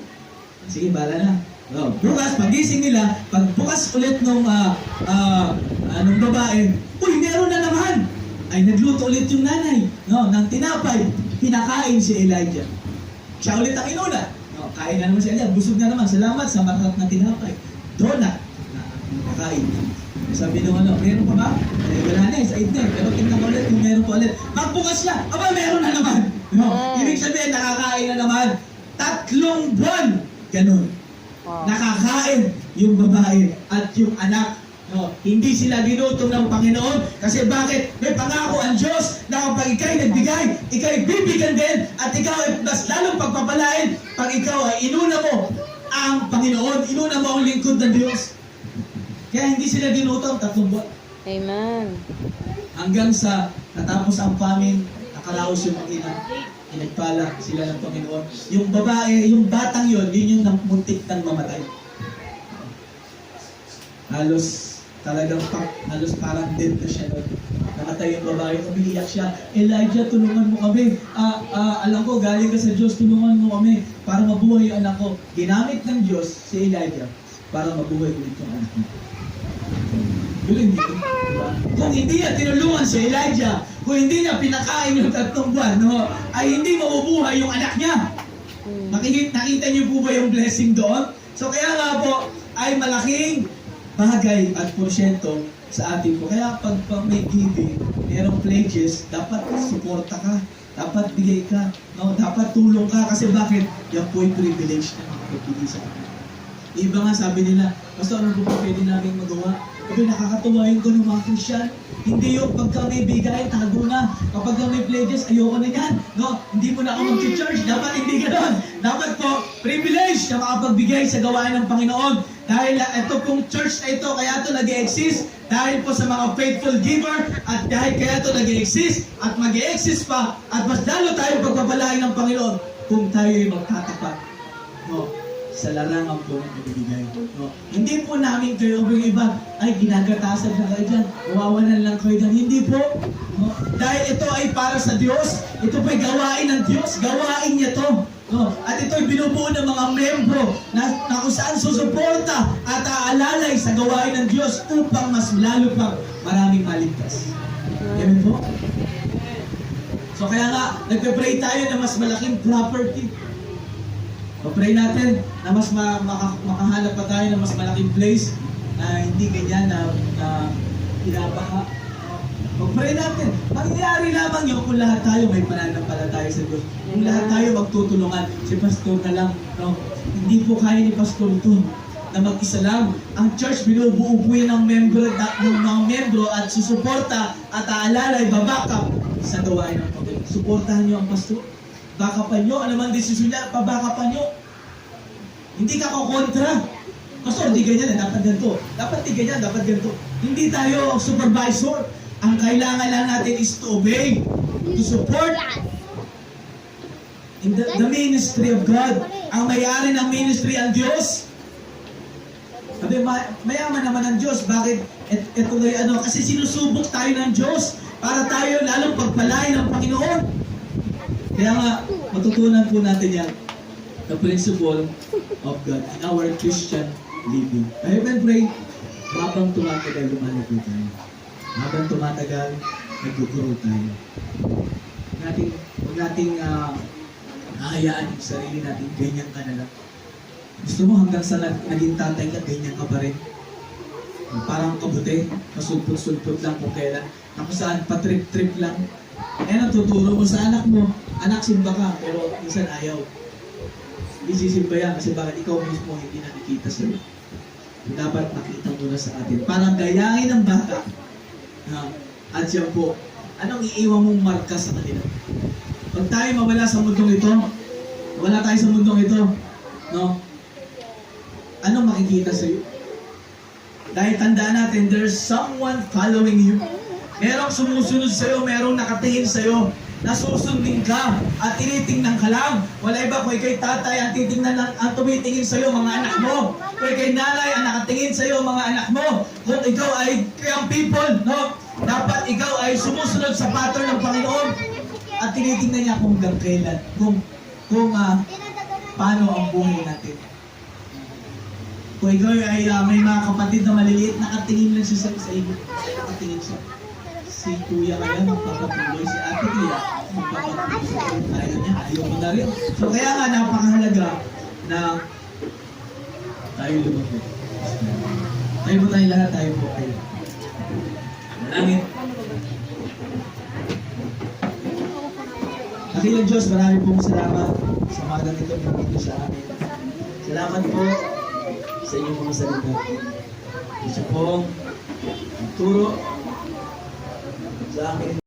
Sige, bala na. No. Bukas, pagising nila, pagbukas ulit nung babae, meron na naman! Ay nagluto ulit yung nanay, no, ng tinapay, pinakain si Elijah. Siya ulit ang inuna. No, kain na naman si Elijah, busog na naman, salamat sa masarap na tinapay. Donut, nakain. Sabi nung meron pa ba? Wala na sa idne, pero tingnan ko ulit kung meron pa ulit. Magbukas siya, meron na naman. No, ibig sabihin, nakakain na naman. 3 buwan, ganun. Nakakain yung babae at yung anak. No, hindi sila ginutom ng Panginoon kasi bakit? May pangako ang Diyos na kapag ikaw'y nagbigay, ikaw'y bibigyan din at ikaw ay mas lalong pagpapalain pag ikaw ay inuna mo ang Panginoon, inuna mo ang lingkod ng Diyos. Kaya hindi sila ginutom 3 buwan. Amen. Hanggang sa natapos ang famine, nakalaos yung mag-ina, inagpala sila ng Panginoon. Yung babae, yung batang yun yung muntik ng mamatay. Halos parang dead na siya nun. Namatay yung babae, umiiyak siya. Elijah, tulungan mo kami. Alam ko, galing ka sa Diyos, tulungan mo kami para mabuhay yung anak ko. Ginamit ng Diyos si Elijah para mabuhay ulit yung anak niya. Galing dito. Diba? Kung hindi niya tinulungan si Elijah, kung hindi niya pinakain yung 3 buwan, no, ay hindi mabubuhay yung anak niya. Nakita niyo po ba yung blessing doon? So kaya nga po, ay malaking bagay at porsyento sa atin po. Kaya pag may giving, mayroong pledges, dapat suporta ka, dapat bigay ka, no? Dapat tulong ka. Kasi bakit? Yan po yung privilege na makapagpili sa atin. Iba nga sabi nila, basta ano po pwede namin magawa? Sabi, nakakatuwa yung ganun mga Christian. Hindi yung pagka may bigay, tago na. Kapag may pledges, ayoko na yan. No? Hindi mo na ako mag-church. Dapat hindi gano'n. Dapat po, privilege na makapagbigay sa gawain ng Panginoon. Dahil ito pong church na ito, kaya ito nag-exist. Dahil po sa mga faithful giver. At dahil kaya ito nag-exist. At mag-exist pa. At mas lalo tayo pagpapalain ng Panginoon kung tayo'y magtatapat. No? Sa larangan po ng ibibigay. No? Hindi po namin kayo yung iba, ay ginagatasan na kayo dyan, mawawalan lang kayo dyan. Hindi po. No? Dahil ito ay para sa Diyos, ito po ay gawain ng Diyos, gawain niya to. No? At ito ay binubuo ng mga membro na kung saan susuporta at aalalay sa gawain ng Diyos upang mas lalo pang maraming maligtas. Amen po? So kaya nga, nagpe-pray tayo na mas malaking property. Pray natin na mas makahanap pa tayo ng mas malaking place na hindi ganyan na pinabaha. Pag-pray natin, mangyayari lamang yun kung lahat tayo may pananampalataya sa Diyos. Kung lahat tayo magtutulungan, si Pastor na lang. No? Hindi po kaya ni Pastor ito na mag-isa lang. Ang church, binubuo po yan ng mga membro at susuporta at aalalay, babakap sa gawain ng Panginoon. Suportahan niyo ang Pastor. Bakapan nyo, ano man desisyon niya, pabakapan nyo. Hindi ka kontra. Pastor, di ganyan, dapat ganito. Dapat di ganyan, dapat ganito. Hindi tayo supervisor. Ang kailangan lang natin is to obey, to support in the ministry of God. Ang may-ari ng ministry ang Diyos. Sabi, mayaman naman ang Diyos. Bakit? Ito na kasi sinusubok tayo ng Diyos para tayo lalong pagpalain ng Panginoon. Kaya nga, matutunan po natin yan, the principle of God in our Christian living. I hope and pray, habang tumatagal, lumalago tayo. Habang tumatagal, nag-grow tayo. Huwag nating Hahayaan yung sarili natin, ganyan ka na lang. Gusto mo hanggang sa naging tatay ka, ganyan ka pa rin. Parang kabuti, masulpot-sulpot lang kung kailan. Ako saan, patrip-trip lang. Eh, natuturo mo sa anak mo, anak, simba ka, pero minsan ayaw. Hindi sisimba yan kasi bakit ikaw mismo hindi nakikita sa'yo. Dapat nakita mo na sa atin. Parang gayahin ng bata. At yan po, anong iiwan mong marka sa kanila? Pag tayo mawala sa mundong ito, wala tayo sa mundong ito, no? Anong makikita sa'yo? Dahil tandaan natin, there's someone following you. Merong sumusunod sa'yo, merong nakatingin sa'yo, nasusundin ka at tinitingnan ka lang. Wala iba kung ikay tatay ang titingnan ang tumitingin sa'yo, mga anak mo. Kung ikay nanay ang nakatingin sa'yo, mga anak mo. Kung ikaw ay young people, no? Dapat ikaw ay sumusunod sa pattern ng Panginoon at tinitingnan niya kung hanggang kailan, kung paano ang buhay natin. Kung ikaw ay may mga kapatid na maliliit, nakatingin lang siya sa iyo. Nakatingin siya. Si kuya kaya magpapatuloy, si ate kaya magpapatuloy. Ayaw niya, ayaw mo na rin. So kaya nga napakahalaga na tayo lumapit. Tayo po tayo lahat, tayo po kayo. Manangin. Dakilang Diyos, marami pong salamat sa magang ito na sa amin. Salamat po sa inyong mga salita. Isa pong turo sa akin.